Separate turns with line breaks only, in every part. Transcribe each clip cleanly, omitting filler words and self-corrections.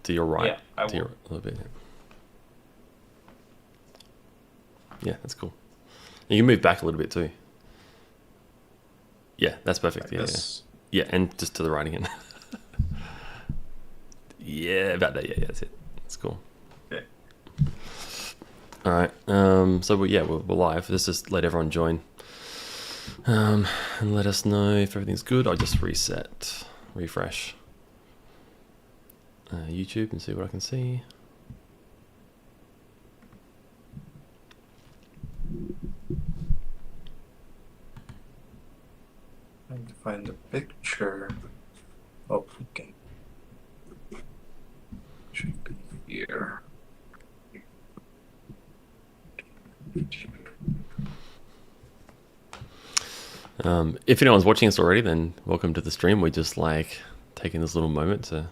to your right.
Yeah, I
To your
will.
a little bit. Yeah, that's cool. You can move back a little bit too. Yeah, that's perfect.
Like
Yeah, yeah.
this.
Yeah, and just to the right again. Yeah, about that. Yeah, yeah, that's it. That's cool.
Okay.
All right. So we're live. Let's just let everyone join. And let us know if everything's good. I'll just refresh YouTube and see what I can see.
Trying to find the picture. Oh, okay. Should be here.
If anyone's watching us already, then welcome to the stream. We're just like taking this little moment to,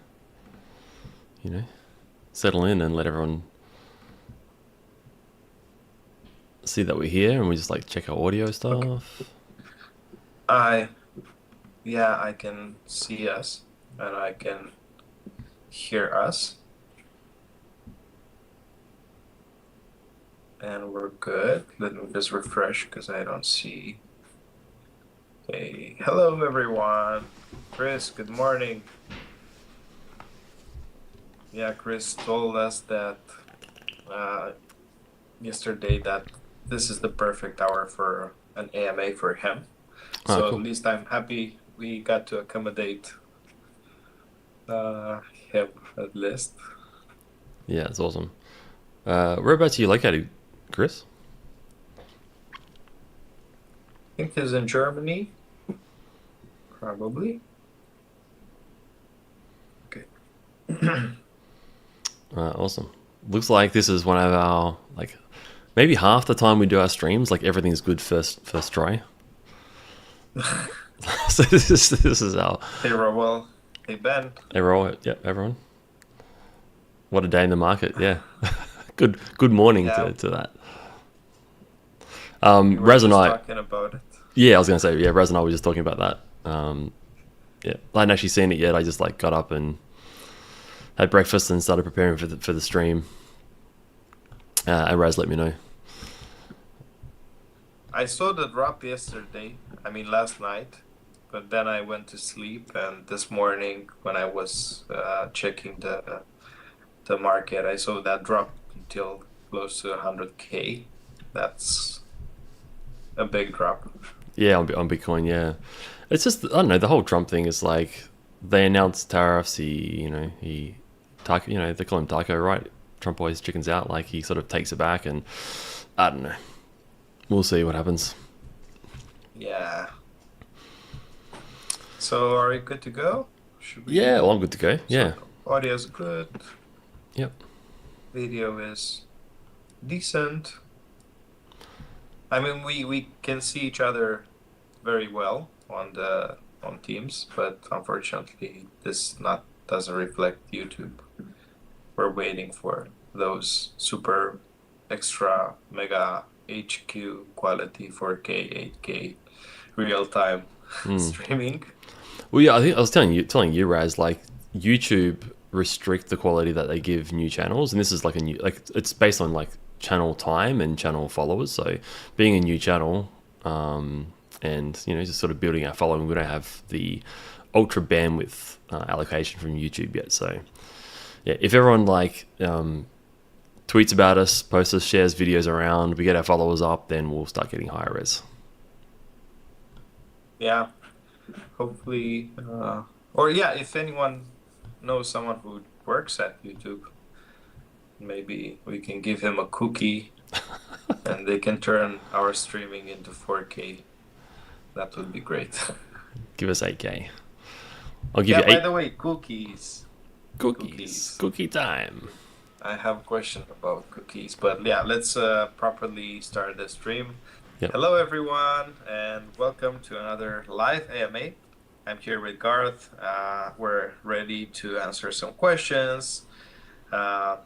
settle in and let everyone see that we're here, and we just like check our audio
Okay.
stuff.
I can see us and I can hear us. And we're good. Let me just refresh because I don't see. Hey, hello everyone. Chris, good morning. Yeah, Chris told us that yesterday that this is the perfect hour for an AMA for him.
Oh,
So at
cool.
least I'm happy we got to accommodate him at least.
Yeah, it's awesome. Whereabouts are you located, Chris?
I think he's in Germany, probably. Okay.
Awesome. Looks like this is one of our maybe half the time we do our streams, like everything's good first try. So this is our
Hey, Raul. Hey, Ben.
everyone. What a day in the market. Yeah. Good morning
Yeah,
to that.
we were
Raz and
just
I,
talking about it.
yeah, I was gonna say, yeah, Raz and I were just talking about that. Yeah, I hadn't actually seen it yet. I just like got up and had breakfast and started preparing for the stream. And Raz let me know.
I saw the drop yesterday, I mean last night, but then I went to sleep, and this morning when I was checking the market, I saw that drop until close to 100K. That's a big drop.
Yeah, on Bitcoin. Yeah, it's just I don't know. The whole Trump thing is like they announced tariffs. Taco, they call him Taco, right? Trump always chickens out. Like he sort of takes it back, and I don't know. We'll see what happens.
Yeah. So are we good to go? Should
Yeah,
we?
well, I'm good to go. Yeah.
So audio's good,
Yep.
video is decent. I mean, we can see each other very well on Teams, but unfortunately, this not doesn't reflect YouTube. We're waiting for those super extra mega HQ quality 4K, 8K real time streaming.
Well, yeah, I think I was telling you, Raz, like YouTube restrict the quality that they give new channels, and this is like it's based on like channel time and channel followers. So, being a new channel, and just sort of building our following, we don't have the ultra bandwidth allocation from YouTube yet. So, yeah, if everyone tweets about us, posts us, shares videos around, we get our followers up, then we'll start getting higher res.
Yeah, hopefully, or yeah, if anyone knows someone who works at YouTube, maybe we can give him a cookie and they can turn our streaming into 4K. That would be great.
Give us 8K. I'll give
Yeah,
you
by
eight
the way, cookies.
cookies.
Cookies.
Cookie time.
I have a question about cookies, but yeah, let's properly start the stream.
Yep.
Hello, everyone, and welcome to another live AMA. I'm here with Garth. We're ready to answer some questions. Uh,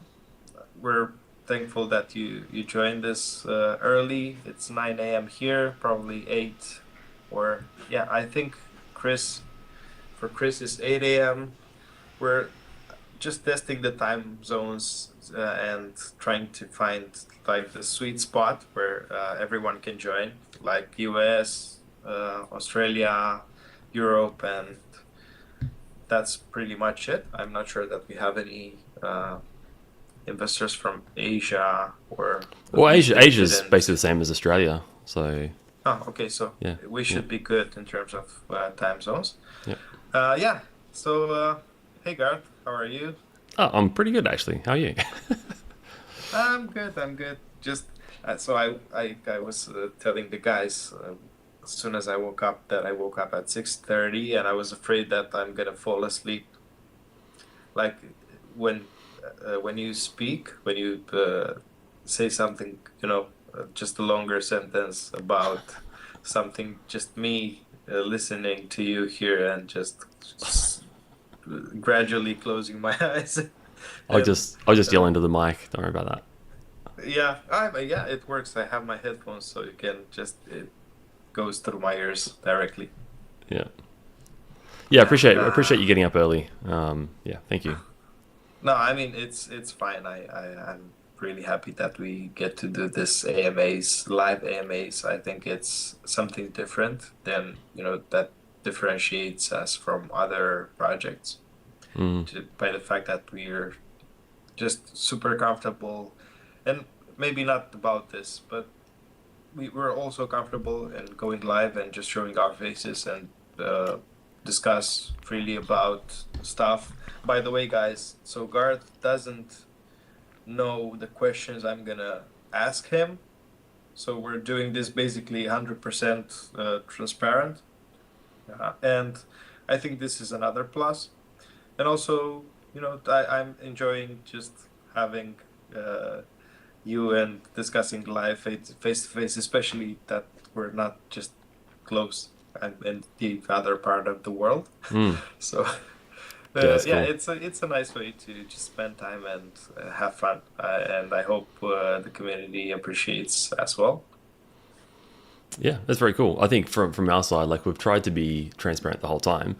we're thankful that you joined this early. It's 9 a.m. here, probably 8, or yeah, I think for Chris it's 8 a.m. We're just testing the time zones and trying to find like the sweet spot where everyone can join, like US, Australia, Europe, and that's pretty much it. I'm not sure that we have any investors from Asia, or at
Well,
least they
Asia's basically
didn't.
the same as Australia, so
Oh, okay, so
yeah,
we
yeah,
should be good in terms of time zones.
yeah.
Yeah. So, hey Garth, how are you?
Oh, I'm pretty good actually. How are you?
I'm good. I'm good. Just so I was telling the guys as soon as I woke up that I woke up at 6:30, and I was afraid that I'm gonna fall asleep. Like when when you speak, when you say something, just a longer sentence about something, just me listening to you here and just gradually closing my eyes. And
I'll just
uh,
yell into the mic. Don't worry about that.
yeah, it works. I have my headphones, so you can just it goes through my ears directly.
Yeah, yeah.
And
Appreciate you getting up early. Yeah, thank you.
no, I mean it's fine. I'm really happy that we get to do this AMAs, live AMAs. I think it's something different than, that differentiates us from other projects
Mm.
by the fact that we're just super comfortable, and maybe not about this, but we were also comfortable in going live and just showing our faces and discuss freely about stuff. By the way, guys, so Garth doesn't know the questions I'm gonna ask him. So we're doing this basically 100% transparent. And I think this is another plus. And also, I'm enjoying just having uh, you and discussing live face to face, especially that we're not just close and in the other part of the world.
Mm.
So
Yeah, that's
yeah,
cool.
it's a nice way to just spend time and have fun, and I hope the community appreciates as well.
Yeah, that's very cool. I think from our side, like we've tried to be transparent the whole time,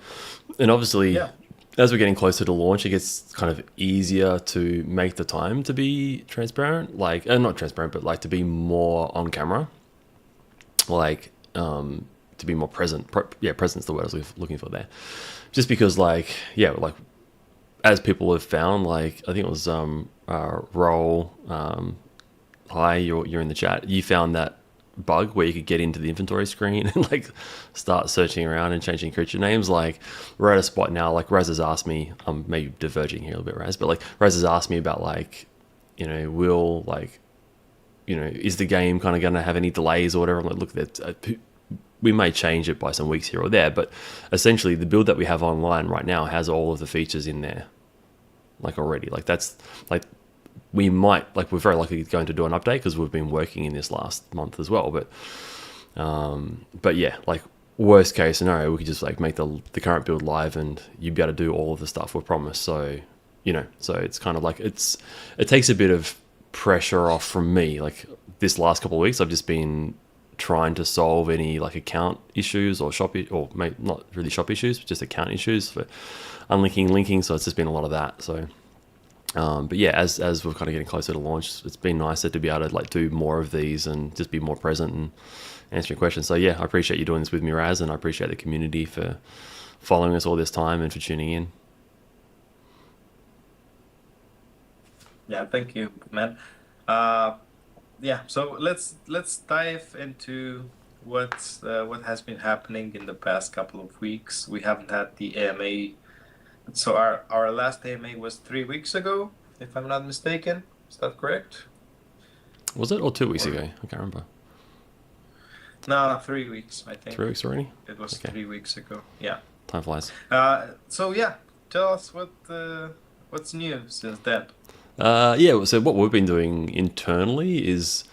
and obviously,
Yeah,
as we're getting closer to launch, it gets kind of easier to make the time to be transparent, like not transparent, but like to be more on camera, like to be more present. Yeah, present's the word I was looking for there. Just because, like, yeah, like as people have found, like I think it was Roll. Hi, you're in the chat. You found that bug where you could get into the inventory screen and like start searching around and changing creature names. Like we're at a spot now. Like Raz has asked me. I'm maybe diverging here a little bit, Raz, but like Raz has asked me about like, will like, is the game kind of going to have any delays or whatever? I'm like, look, we may change it by some weeks here or there, but essentially the build that we have online right now has all of the features in there, like already. Like that's like we're very likely going to do an update because we've been working in this last month as well. But yeah, like worst case scenario, we could just like make the current build live and you'd be able to do all of the stuff we promised. So so it's kind of like it takes a bit of pressure off from me. Like this last couple of weeks, I've just been trying to solve any like account issues or or not really shop issues, but just account issues for unlinking, linking. So it's just been a lot of that. So but yeah, as we're kind of getting closer to launch, it's been nicer to be able to like do more of these and just be more present and answering questions. So yeah, I appreciate you doing this with me, Raz, and I appreciate the community for following us all this time and for tuning in.
yeah, thank you, man. Uh, yeah, so let's dive into what has been happening in the past couple of weeks. We haven't had the AMA. So our last AMA was 3 weeks ago, if I'm not mistaken. Is that correct?
Was it or 2 weeks
Or
ago? I can't remember.
no, 3 weeks, I
3 weeks
think.
already.
It was
Okay,
3 weeks ago. Yeah.
time flies.
So yeah, tell us what's new since then.
Yeah. So what we've been doing internally is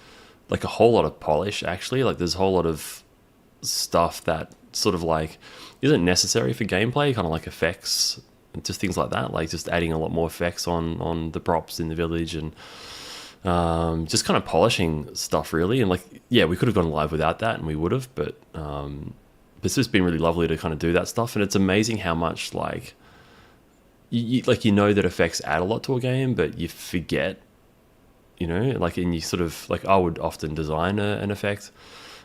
like a whole lot of polish. Actually, like there's a whole lot of stuff that sort of like isn't necessary for gameplay, kind of like effects and just things like that, like just adding a lot more effects on the props in the village and just kind of polishing stuff really. And like yeah, we could have gone live without that and we would have, but it's just been really lovely to kind of do that stuff. And it's amazing how much like like you know that effects add a lot to a game, but you forget, like, and you sort of like I would often design an effect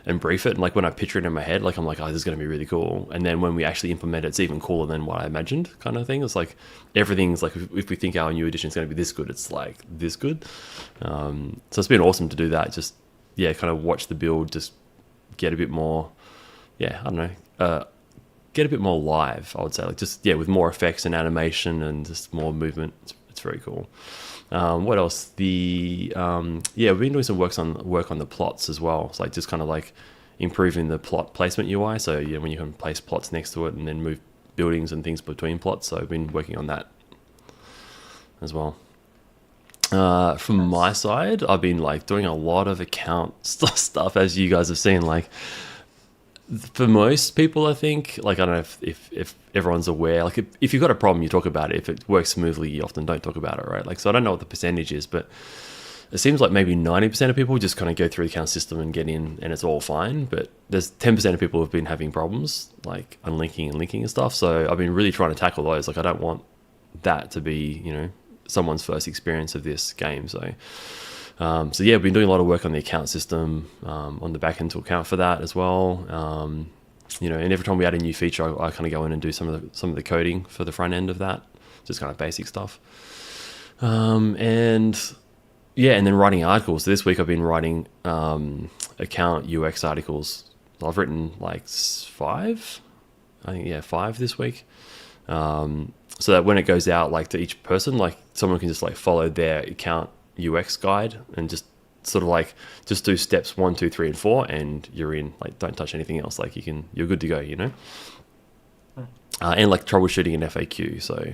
and brief it, and like when I picture it in my head, like I'm like, oh, this is going to be really cool, and then when we actually implement it, it's even cooler than what I imagined, kind of thing. It's like everything's like if we think our new edition is going to be this good, it's like this good. So it's been awesome to do that. Just kind of watch the build, just get a bit more, I don't know, get a bit more live, I would say, like just with more effects and animation and just more movement. It's very cool. What else? We've been doing some work on the plots as well. It's like just kind of like improving the plot placement UI. So when you can place plots next to it and then move buildings and things between plots. So I've been working on that as well. From my side, I've been like doing a lot of account stuff, as you guys have seen. Like for most people, I think, like I don't know if everyone's aware. Like if you've got a problem, you talk about it. If it works smoothly, you often don't talk about it, right? Like so, I don't know what the percentage is, but it seems like maybe 90% of people just kind of go through the account system and get in, and it's all fine. But there's 10% of people who've been having problems, like unlinking and linking and stuff. So I've been really trying to tackle those. Like I don't want that to be, someone's first experience of this game. So we've been doing a lot of work on the account system, on the back end to account for that as well. And every time we add a new feature, I kind of go in and do some of the coding for the front end of that, just kind of basic stuff. And then writing articles. So this week I've been writing account UX articles. I've written like 5 this week. So that when it goes out like to each person, like someone can just like follow their account UX guide and just sort of like just do steps 1, 2, 3, and 4, and you're in. Like don't touch anything else. Like you're good to go. And like troubleshooting an FAQ. So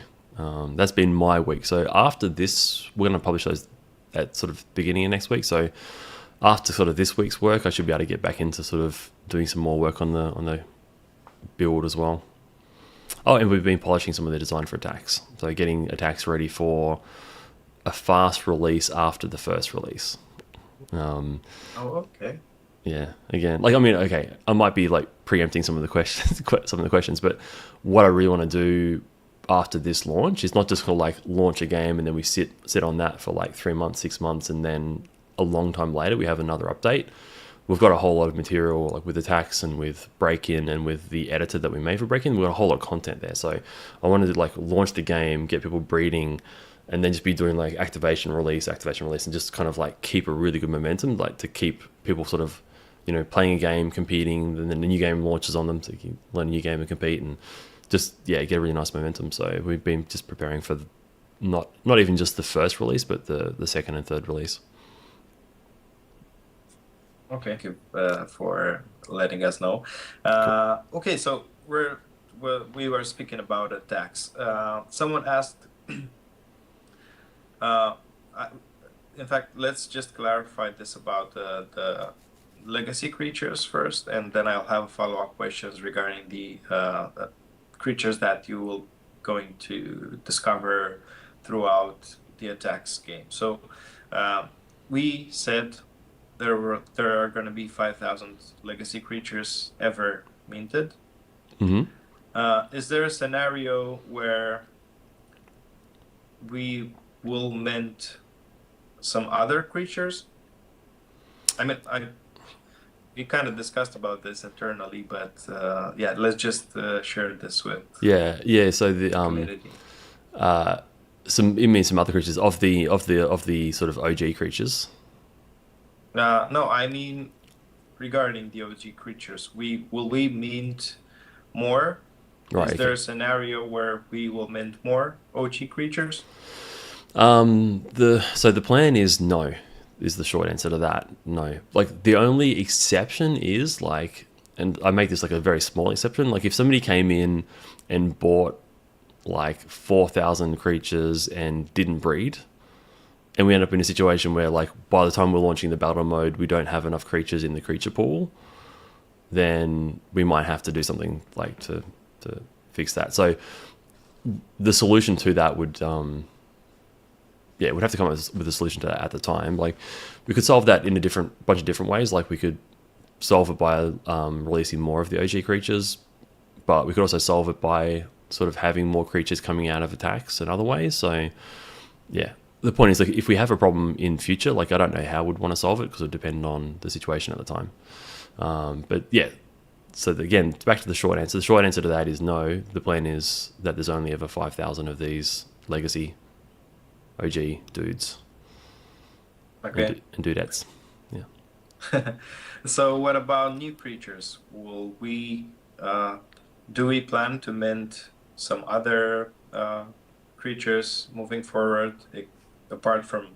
that's been my week. So after this, we're going to publish those at sort of beginning of next week. So after sort of this week's work, I should be able to get back into sort of doing some more work on the build as well. Oh, and we've been polishing some of the design for attacks. So getting attacks ready for a fast release after the first release.
Okay.
Yeah. Again, like I mean, okay, I might be like preempting some of the questions, but what I really want to do after this launch is not just gonna like launch a game and then we sit on that for like 3 months, 6 months, and then a long time later we have another update. We've got a whole lot of material, like with attacks and with break-in and with the editor that we made for break-in. We've got a whole lot of content there. So I wanted to like launch the game, get people breeding, and then just be doing like activation release, and just kind of like keep a really good momentum, like to keep people sort of, playing a game, competing, and then the new game launches on them, so you can learn a new game and compete, and just get a really nice momentum. So we've been just preparing for not even just the first release, but the second and third release.
Okay, thank you for letting us know.
Cool.
Okay, so we were speaking about attacks. Someone asked. In fact, let's just clarify this about the legacy creatures first, and then I'll have follow-up questions regarding the creatures that you will going to discover throughout the attacks game. So we said there are going to be 5,000 legacy creatures ever minted.
Mm-hmm.
Is there a scenario where we will mint some other creatures? I mean, we kind of discussed about this internally, but let's just share this with
So the
community.
some other creatures of the sort of OG creatures.
No, I mean regarding the OG creatures, will we mint more?
Right.
Is there a scenario where we will mint more OG creatures?
The plan is no, is the short answer to that. No. Like the only exception is like, and I make this like a very small exception, like if somebody came in and bought like 4,000 creatures and didn't breed, and we end up in a situation where like by the time we're launching the battle mode, we don't have enough creatures in the creature pool, then we might have to do something like to fix that. So the solution to that would we'd have to come up with a solution to that at the time. Like we could solve that in a bunch of different ways. Like we could solve it by releasing more of the OG creatures, but we could also solve it by sort of having more creatures coming out of attacks and other ways. So yeah, the point is, like, if we have a problem in future, like, I don't know how we'd want to solve it because it would depend on the situation at the time. But yeah, so again, back to the short answer. The short answer to that is no. The plan is that there's only ever 5,000 of these legacy OG dudes and dudettes. Yeah.
So what about new creatures? Will we do we plan to mint some other creatures moving forward, apart from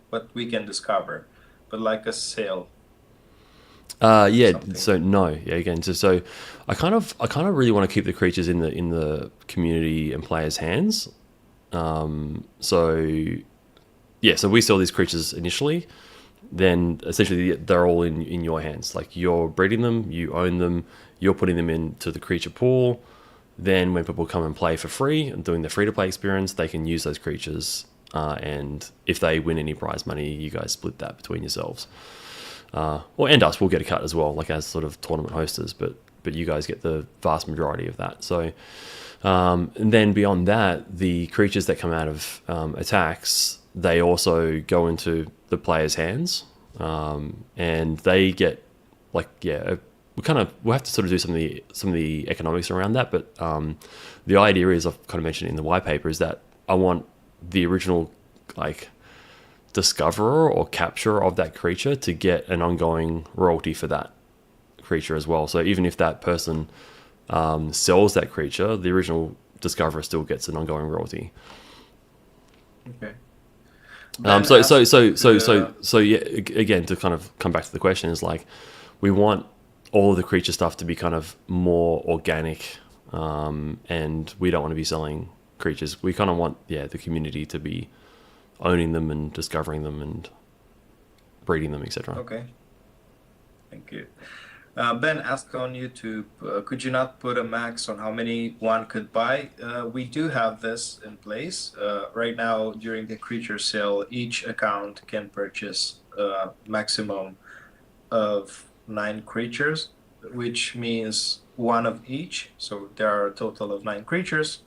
what we can discover, but like a sale?
Yeah.
Something.
So no. Yeah. Again. So I kind of really want to keep the creatures in the community and players' hands. So yeah. So we sell these creatures initially. Then essentially they're all in your hands. Like, you're breeding them, you own them, you're putting them into the creature pool. Then when people come and play for free and doing the free-to-play experience, they can use those creatures. And if they win any prize money, you guys split that between yourselves. And us, we'll get a cut as well, like as sort of tournament hosters. But you guys get the vast majority of that. So, and then beyond that, the creatures that come out of attacks, they also go into the players' hands, and they get we'll have to sort of do some of the economics around that. But the idea is, I've kind of mentioned in the white paper, is that I want the original discoverer or capturer of that creature to get an ongoing royalty for that creature as well. So even if that person sells that creature, the original discoverer still gets an ongoing royalty.
Okay.
So yeah, again, to kind of come back to the question, is like, we want all of the creature stuff to be kind of more organic, and we don't want to be selling creatures. We kind of want the community to be owning them and discovering them and breeding them, etc.
Okay. Thank you. Ben asked on YouTube, could you not put a max on how many one could buy? We do have this in place. Right now, during the creature sale, each account can purchase a maximum of 9 creatures, which means one of each. So there are a total of 9 creatures.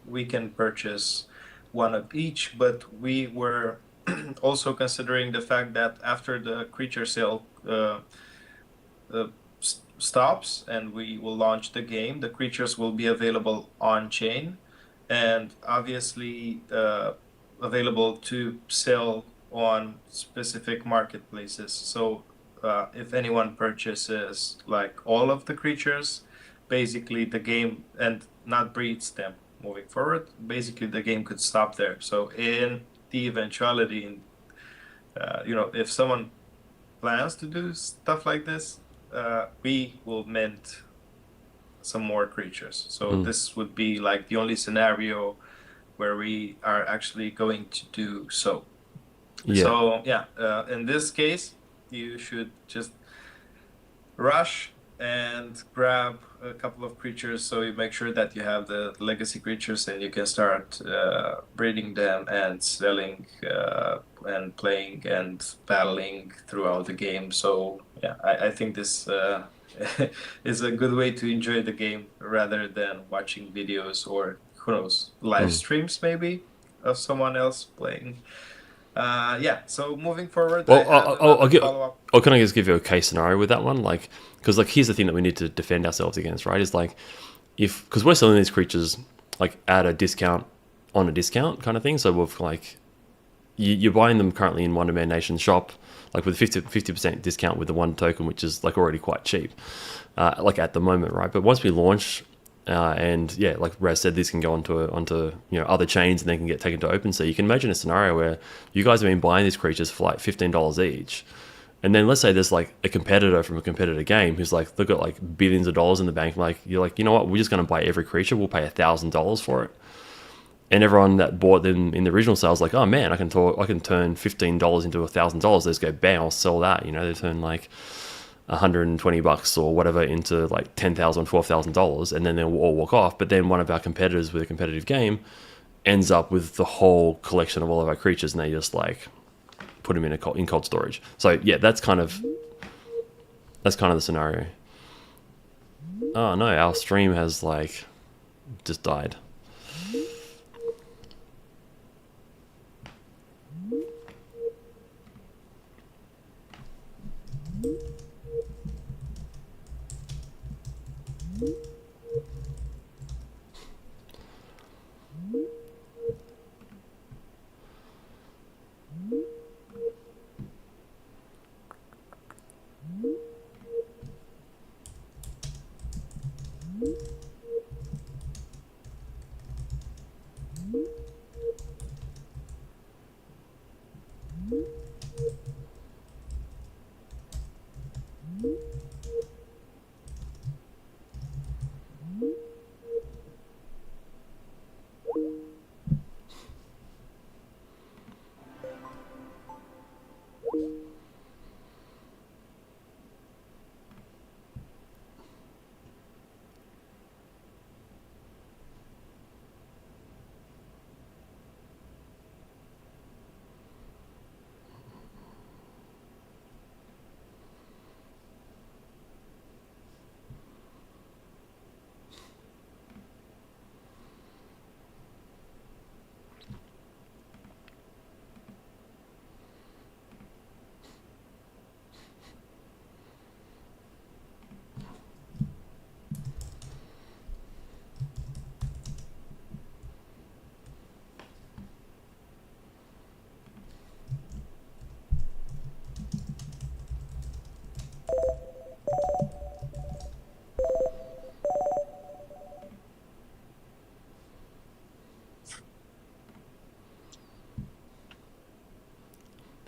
We can purchase one of each, but we were also considering the fact that after the creature sale stops and we will launch the game, the creatures will be available on chain and obviously available to sell on specific marketplaces. So if anyone purchases like all of the creatures, basically the game, and not breeds them moving forward, basically the game could stop there. So in the eventuality, if someone plans to do stuff like this, we will mint some more creatures. So this would be like the only scenario where we are actually going to do so. Yeah. So in this case, you should just rush and grab a couple of creatures, so you make sure that you have the legacy creatures and you can start breeding them and selling and playing and battling throughout the game. So yeah, I think this is a good way to enjoy the game rather than watching videos or, who knows, live streams maybe of someone else playing. So moving forward,
can I just give you a case scenario with that one? Like, because like, here's the thing that we need to defend ourselves against, right? Is like, because we're selling these creatures like at a discount on a discount kind of thing. So we've like, you're buying them currently in Wonderman Nation shop, like with 50% discount with the 1 token, which is like already quite cheap, like at the moment, right? But once we launch, and like Raz said, this can go onto other chains and they can get taken to OpenSea. You can imagine a scenario where you guys have been buying these creatures for like $15 each, and then let's say there's like a competitor from a competitor game who's like, they've got like billions of dollars in the bank. Like, you're like, you know what? We're just going to buy every creature. We'll pay $1,000 for it. And everyone that bought them in the original sales, like, oh man, I can turn $15 into $1,000. Let's go, bang, I'll sell that. They turn like $120 or whatever into like $10,000, $12,000, and then they'll all walk off. But then one of our competitors with a competitive game ends up with the whole collection of all of our creatures, and they just like put them in cold storage. So yeah, that's kind of the scenario. Oh no, our stream has like just died.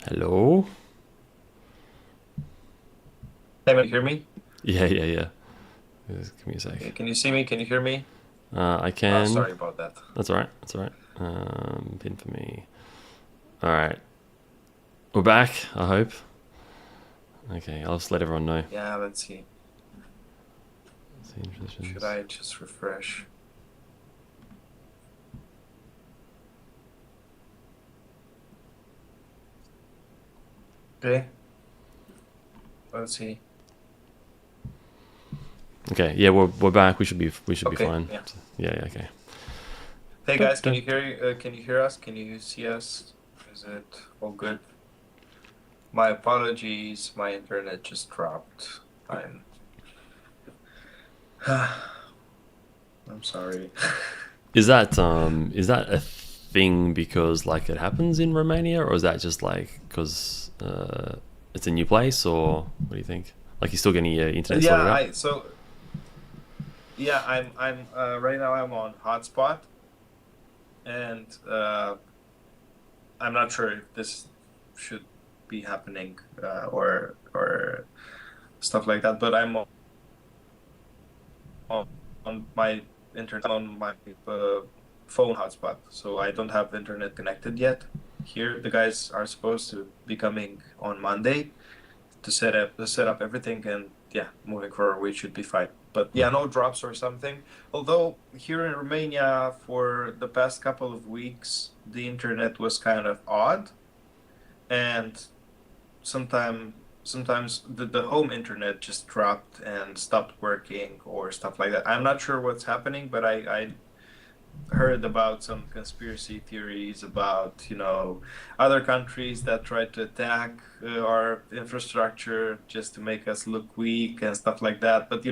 Hello?
Can you hear me?
Yeah. Just give me a sec.
Can you see me? Can you hear me?
I can.
Sorry about that.
That's all right. Pin for me. All right. We're back, I hope. Okay, I'll just let everyone know.
Yeah, let's see. Should I just refresh? Okay. Let's see.
Okay, yeah, we're back. We should be
Okay,
fine.
yeah.
Yeah, okay.
Hey guys, can you hear us? Can you see us? Is it all good? My apologies, my internet just dropped. I'm sorry.
Is that a thing because like it happens in Romania, or is that just like because it's a new place, or what do you think? Like you're still getting your internet sorted out?
I'm right now I'm on hotspot, and I'm not sure if this should be happening or stuff like that, but I'm on my internet on my phone hotspot, so I don't have internet connected yet. Here, the guys are supposed to be coming on Monday to set up everything, and yeah, moving forward we should be fine. But yeah, no drops or something. Although here in Romania, for the past couple of weeks, the internet was kind of odd, and sometimes the home internet just dropped and stopped working or stuff like that. I'm not sure what's happening, but I heard about some conspiracy theories about, other countries that try to attack our infrastructure just to make us look weak and stuff like that. But,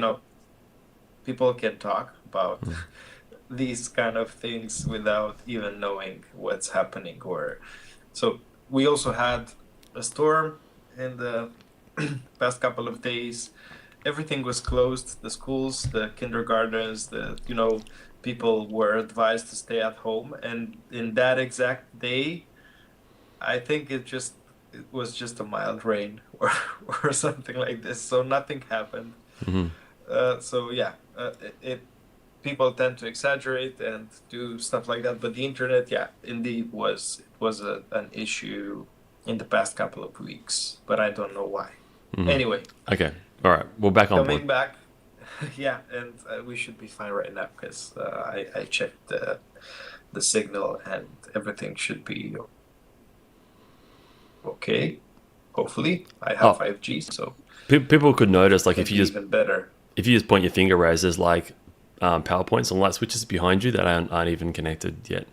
people can talk about these kind of things without even knowing what's happening. So we also had a storm in the past couple of days. Everything was closed, the schools, the kindergartens, people were advised to stay at home. And in that exact day, I think it was just a mild rain or something like this. So nothing happened. So yeah, people tend to exaggerate and do stuff like that. But the internet, yeah, indeed was an issue in the past couple of weeks, but I don't know why. Anyway.
Okay. All right. We're back on
Coming
board.
back. Yeah, and we should be fine right now because I checked the signal and everything should be okay. Hopefully, I have 5G, so
people could notice like if you just
even better.
if you just point your finger, Raz, there's like PowerPoints and light switches behind you that aren't even connected yet.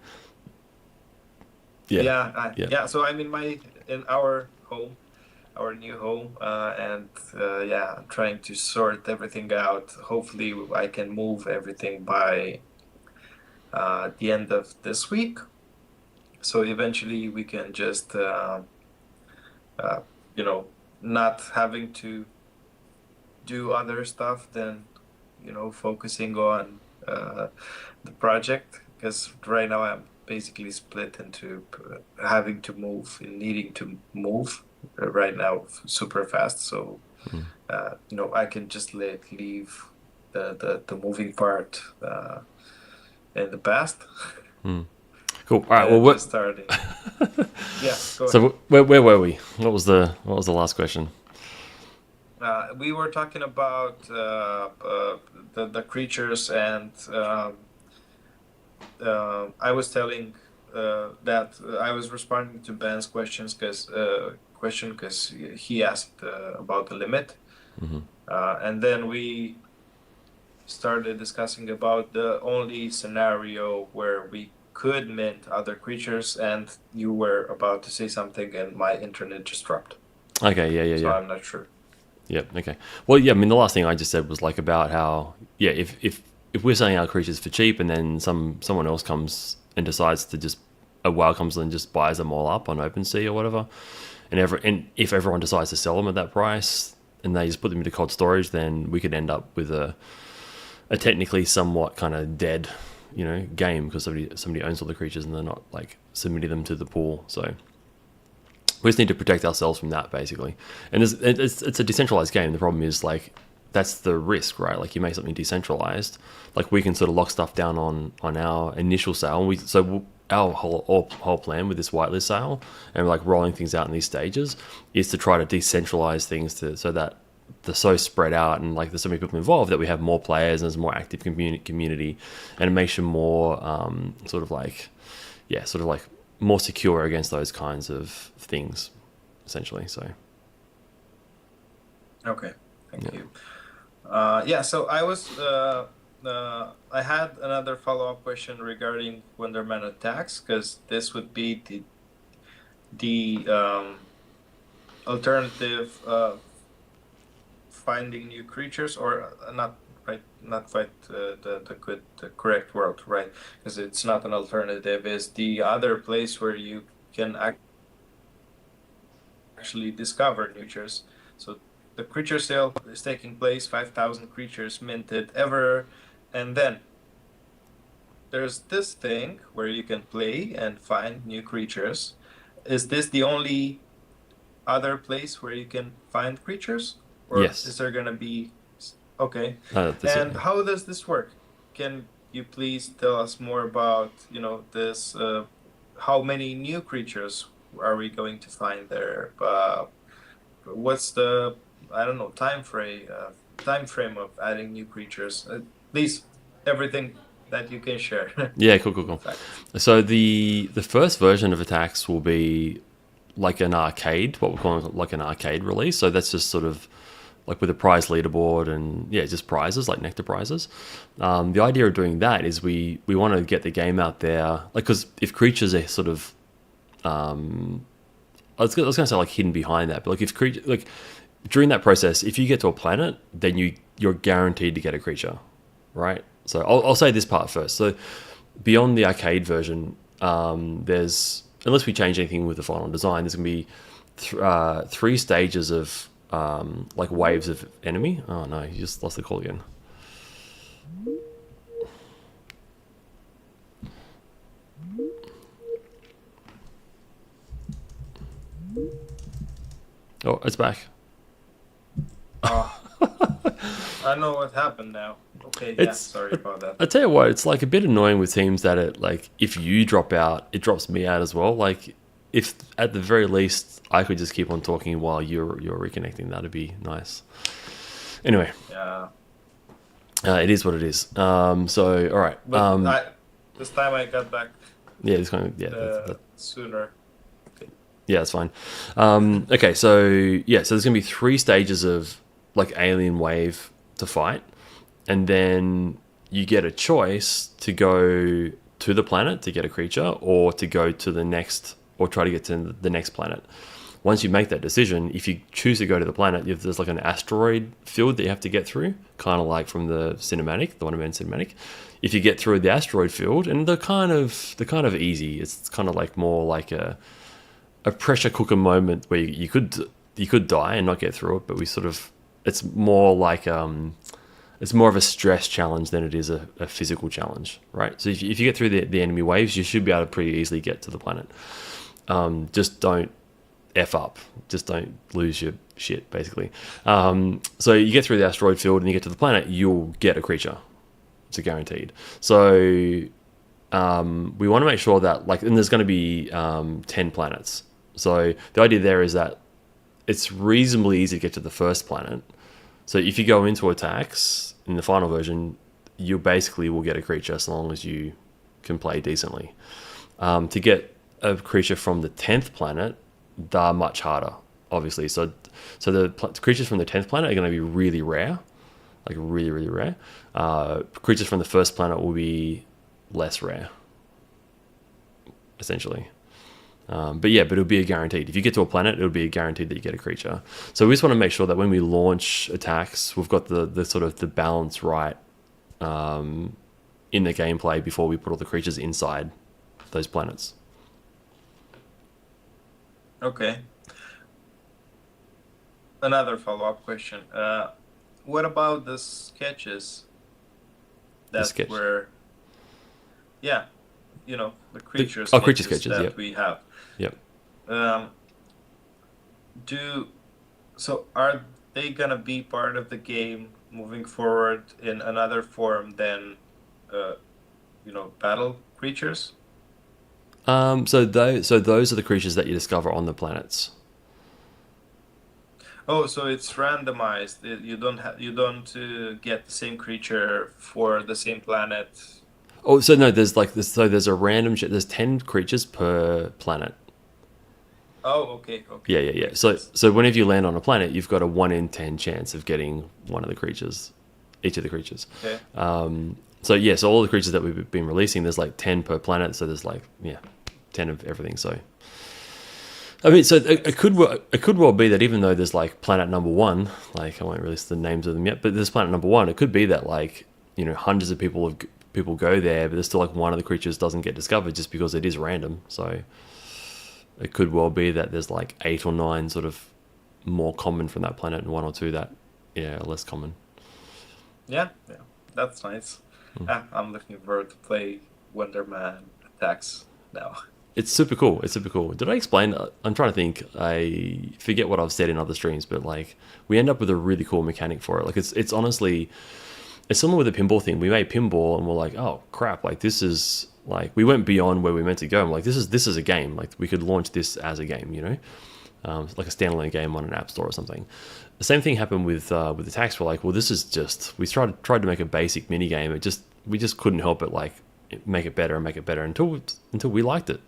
Yeah, yeah.
Yeah. So I'm in our home, our new home, and yeah, I'm trying to sort everything out. Hopefully, I can move everything by the end of this week. So eventually, we can just uh, not having to do other stuff than focusing on the project, because right now I'm basically split into having to move and needing to move right now super fast. So
Mm.
I can just leave the moving part in the past
Mm. Cool. All right. Well,
and just starting. Yeah, go ahead.
so where were we? What was the last question?
We were talking about the creatures, and I was telling that I was responding to Ben's question because he asked about the limit,
Hmm.
and then we started discussing about the only scenario where we could mint other creatures, and you were about to say something, and my internet just dropped,
Okay. Yeah. Yeah.
so
Yeah.
I'm not sure.
Yeah. Okay. Well, yeah. I mean, the last thing I just said was like about how, yeah, if we're selling our creatures for cheap and then someone else comes and decides to just a whale comes and just buys them all up on OpenSea or whatever, and if everyone decides to sell them at that price and they just put them into cold storage, then we could end up with a technically somewhat kind of dead, game because somebody owns all the creatures and they're not like submitting them to the pool. So we just need to protect ourselves from that, basically. And it's a decentralized game. The problem is, like, that's the risk, right? Like, you make something decentralized, like, we can sort of lock stuff down on our initial sale. Our whole plan with this whitelist sale and like rolling things out in these stages is to try to decentralize things so that they're so spread out and like there's so many people involved that we have more players and there's a more active community, and it makes you more sort of like more secure against those kinds of things, essentially. So
Okay, thank
yeah.
you. Yeah, so I had another follow-up question regarding Wonderman attacks, because this would be the alternative of finding new creatures, or not quite the correct word, right? Because it's not an alternative. It's the other place where you can actually discover new creatures. So the creature sale is taking place, 5,000 creatures minted ever, and then there's this thing where you can play and find new creatures. Is this the only other place where you can find creatures, or
Yes.
is there gonna be? Okay,
That's it.
and how does this work? Can you please tell us more about this? How many new creatures are we going to find there? What's the, I don't know, time frame of adding new creatures? Please, everything that you can share.
Yeah, cool, cool,
In
cool.
fact,
So the first version of attacks will be like an arcade, what we're calling like an arcade release. So that's just sort of like with a prize leaderboard and yeah, just prizes like nectar prizes. The idea of doing that is we want to get the game out there, like, because if creatures are sort of I was going to say like hidden behind that, but like if creature like during that process, if you get to a planet, then you're guaranteed to get a creature, right? So I'll say this part first. So beyond the arcade version, there's, unless we change anything with the final design, there's going to be 3 stages of like waves of enemy. Oh no, you just lost the call again. Oh, it's back.
oh, I know what happened now. Okay, yeah,
It's
sorry about that.
I tell you what, it's like a bit annoying with teams that it like if you drop out, it drops me out as well. Like if at the very least I could just keep on talking while you're reconnecting, that'd be nice. Anyway,
Yeah,
it is what it is. So all right,
but this time I got back
yeah, it's kind of yeah,
sooner. Okay.
yeah, that's fine. Okay, so yeah, so there's gonna be 3 stages of like alien wave to fight, and then you get a choice to go to the planet to get a creature, or to go to the next, or try to get to the next planet. Once you make that decision, if you choose to go to the planet, there's like an asteroid field that you have to get through, kind of like from the cinematic, the Wonderman cinematic. If you get through the asteroid field, and they're kind of easy. It's kind of like more like a pressure cooker moment where you could die and not get through it, but it's more like it's more of a stress challenge than it is a physical challenge, right? So if you get through the enemy waves, you should be able to pretty easily get to the planet. Just don't F up. Just don't lose your shit, basically. So you get through the asteroid field and you get to the planet, you'll get a creature. It's a guaranteed. So we want to make sure that, and there's going to be 10 planets. So the idea there is that it's reasonably easy to get to the first planet. So if you go into attacks in the final version, you basically will get a creature as long as you can play decently. To get a creature from the 10th planet, they're much harder, obviously. So the creatures from the 10th planet are going to be really rare, like really, really rare. Creatures from the first planet will be less rare, essentially. But it'll be a guaranteed. If you get to a planet, it'll be a guaranteed that you get a creature. So we just want to make sure that when we launch attacks, we've got the sort of the balance right in the gameplay before we put all the creatures inside those planets.
Okay. Another follow-up question. What about the sketches were, yeah, the creature sketches that
yep.
we have?
Yep.
So are they gonna be part of the game moving forward in another form than, battle creatures?
So those are the creatures that you discover on the planets.
Oh, so it's randomized. You don't get the same creature for the same planet.
Oh, so no, there's a random shit. There's 10 creatures per planet.
Oh, okay.
Yeah. So whenever you land on a planet, you've got a 1 in 10 chance of getting one of the creatures, each of the creatures.
Okay.
So all the creatures that we've been releasing, there's 10 per planet. So there's 10 of everything. So I mean, so it could well be that even though there's planet number 1, I won't release the names of them yet, but there's planet number 1. It could be that hundreds of people go there, but there's still one of the creatures doesn't get discovered just because it is random. So it could well be that there's 8 or 9 sort of more common from that planet, and 1 or 2 that are less common.
Yeah, that's nice. I'm looking forward to play Wonderman attacks now.
It's super cool. Did I explain? I'm trying to think. I forget what I've said in other streams, but we end up with a really cool mechanic for it. It's honestly, it's similar with the pinball thing. We made pinball and we're like, oh crap, this is we went beyond where we meant to go. I'm like, this is a game. We could launch this as a game, like a standalone game on an app store or something. The same thing happened with attacks. We're like, well, this is just, we tried to make a basic mini game. We just couldn't help it make it better until we liked it,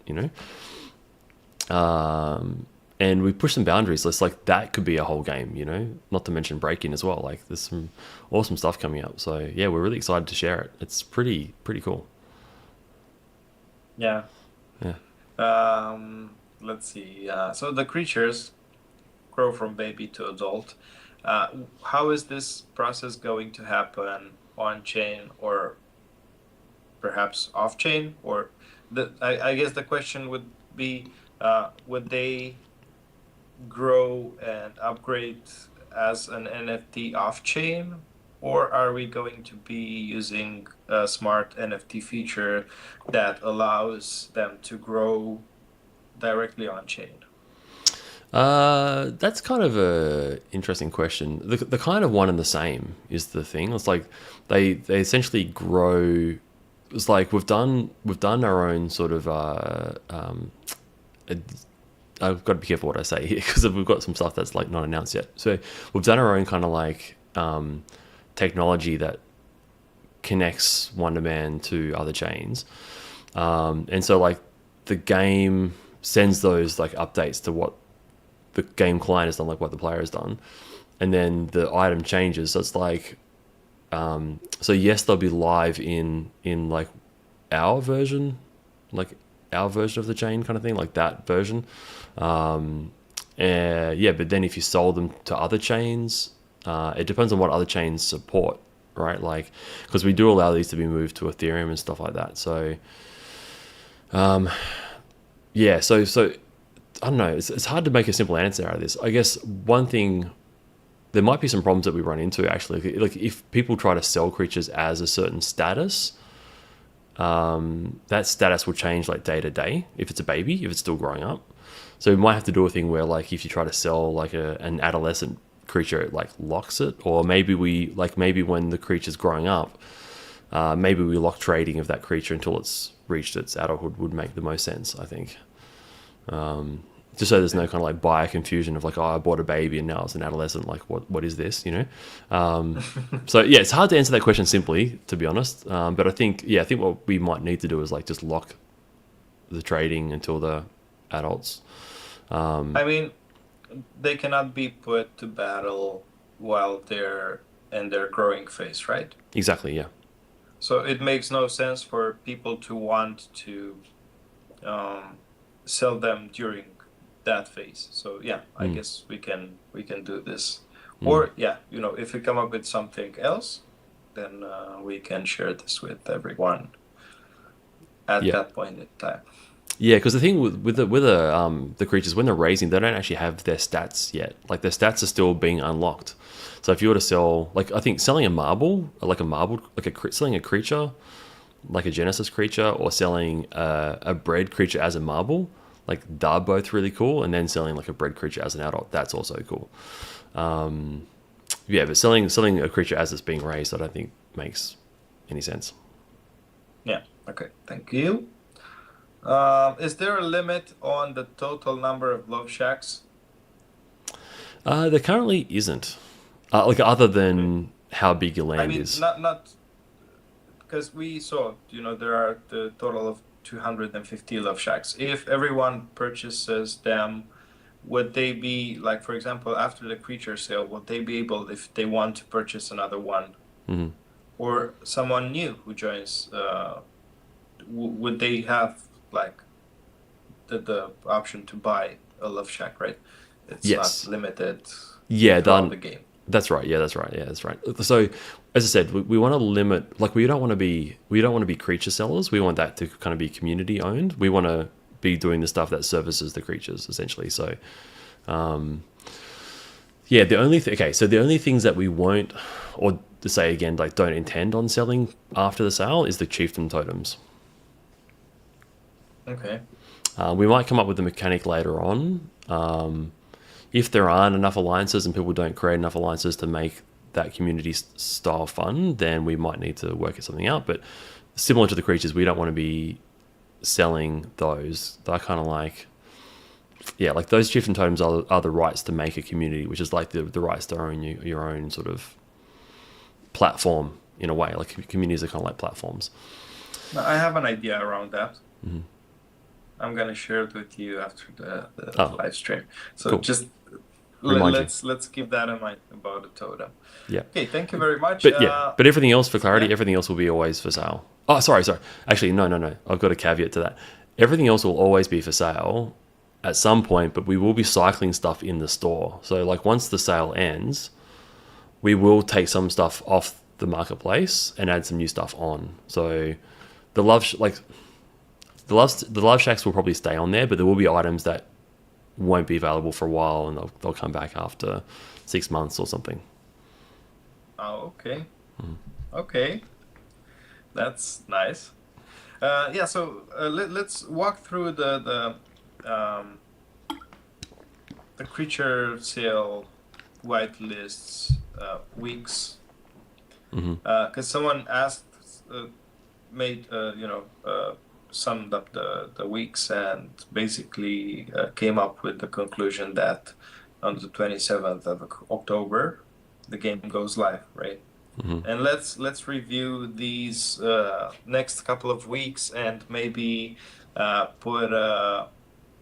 and we pushed some boundaries. So it's that could be a whole game, not to mention break-in as well. There's some awesome stuff coming up. So yeah, we're really excited to share it. It's pretty cool.
Yeah. Let's see. So the creatures grow from baby to adult. How is this process going to happen on chain or perhaps off chain? Or I guess the question would be, would they grow and upgrade as an NFT off chain, or are we going to be using a smart NFT feature that allows them to grow directly on chain?
That's kind of a interesting question. The kind of one and the same is the thing. It's they essentially grow. It's we've done our own sort of. I've got to be careful what I say here because we've got some stuff that's not announced yet. So we've done our own kind of technology that connects Wonderman to other chains, and so the game sends those updates to what the game client has done, what the player has done, and then the item changes. So it's So yes, they'll be live in like our version, like our version of the chain kind of thing, like that version. Yeah, but then if you sold them to other chains, it depends on what other chains support, right? Like, because we do allow these to be moved to Ethereum and stuff like that. So, yeah, so I don't know. It's hard to make a simple answer out of this. I guess one thing, there might be some problems that we run into actually. Like if people try to sell creatures as a certain status, that status will change like day to day if it's a baby, if it's still growing up. So we might have to do a thing where like if you try to sell like an adolescent creature, it like locks it, or maybe when the creature's growing up, maybe we lock trading of that creature until it's reached its adulthood would make the most sense, I think. Just so there's no kind of like buyer confusion of like, oh, I bought a baby and now it's an adolescent. Like, what is this? You know? So yeah, it's hard to answer that question simply, to be honest. But I think what we might need to do is like just lock the trading until the adults.
I mean, they cannot be put to battle while they're in their growing phase, right?
Exactly. Yeah.
So it makes no sense for people to want to um, sell them during that phase. So yeah, I guess we can do this. Or yeah, if we come up with something else, then we can share this with everyone at
Yeah.
that point in time.
Yeah, because the thing with the creatures when they're raising, they don't actually have their stats yet. Like their stats are still being unlocked. So if you were to sell, like I think selling a marble, selling a creature, like a Genesis creature, or selling a bred creature as a marble, like they're both really cool. And then selling like a bred creature as an adult, that's also cool. Yeah, but selling a creature as it's being raised, I don't think makes any sense.
Yeah. Okay. Thank you. Is there a limit on the total number of love shacks?
There currently isn't. Like other
Okay.
than how big your
I
land
mean,
is.
not because we saw, there are the total of 250 love shacks. If everyone purchases them, would they be like, for example, after the creature sale, would they be able, if they want to purchase another one,
Hmm.
or someone new who joins, would they have like the option to buy a love shack, right? It's not
Yes.
limited
Yeah,
throughout the
done.
game.
That's right. Yeah, that's right. Yeah, that's right. So, as I said, we want to limit. Like, we don't want to be creature sellers. We want that to kind of be community owned. We want to be doing the stuff that services the creatures essentially. So, yeah, the only things that we won't, or to say again, like don't intend on selling after the sale is the chieftain totems.
Okay.
We might come up with a mechanic later on. If there aren't enough alliances and people don't create enough alliances to make that community style fun, then we might need to work something out. But similar to the creatures, we don't want to be selling those. They're kind of like, yeah, like those chieftain totems are the rights to make a community, which is like the rights to own your own sort of platform in a way. Like communities are kind of like platforms.
Now, I have an idea around that.
Mm-hmm.
I'm gonna share it with you after the
Oh,
live stream. So
cool.
just
Remind you.
let's keep that in mind about the totem.
Yeah.
Okay, thank you very much.
But yeah, but everything else, for clarity,
Yeah.
everything else will be always for sale. Oh, sorry. Actually, no. I've got a caveat to that. Everything else will always be for sale at some point, but we will be cycling stuff in the store. So like once the sale ends, we will take some stuff off the marketplace and add some new stuff on. So the love shacks will probably stay on there, but there will be items that won't be available for a while, and they'll come back after 6 months or something.
Oh, okay. Okay, that's nice. Yeah. So let's walk through the creature sale whitelists weeks.
Hmm.
Because someone asked, made summed up the weeks and basically came up with the conclusion that on the 27th of October the game goes live, right?
Hmm.
And let's review these next couple of weeks and maybe put a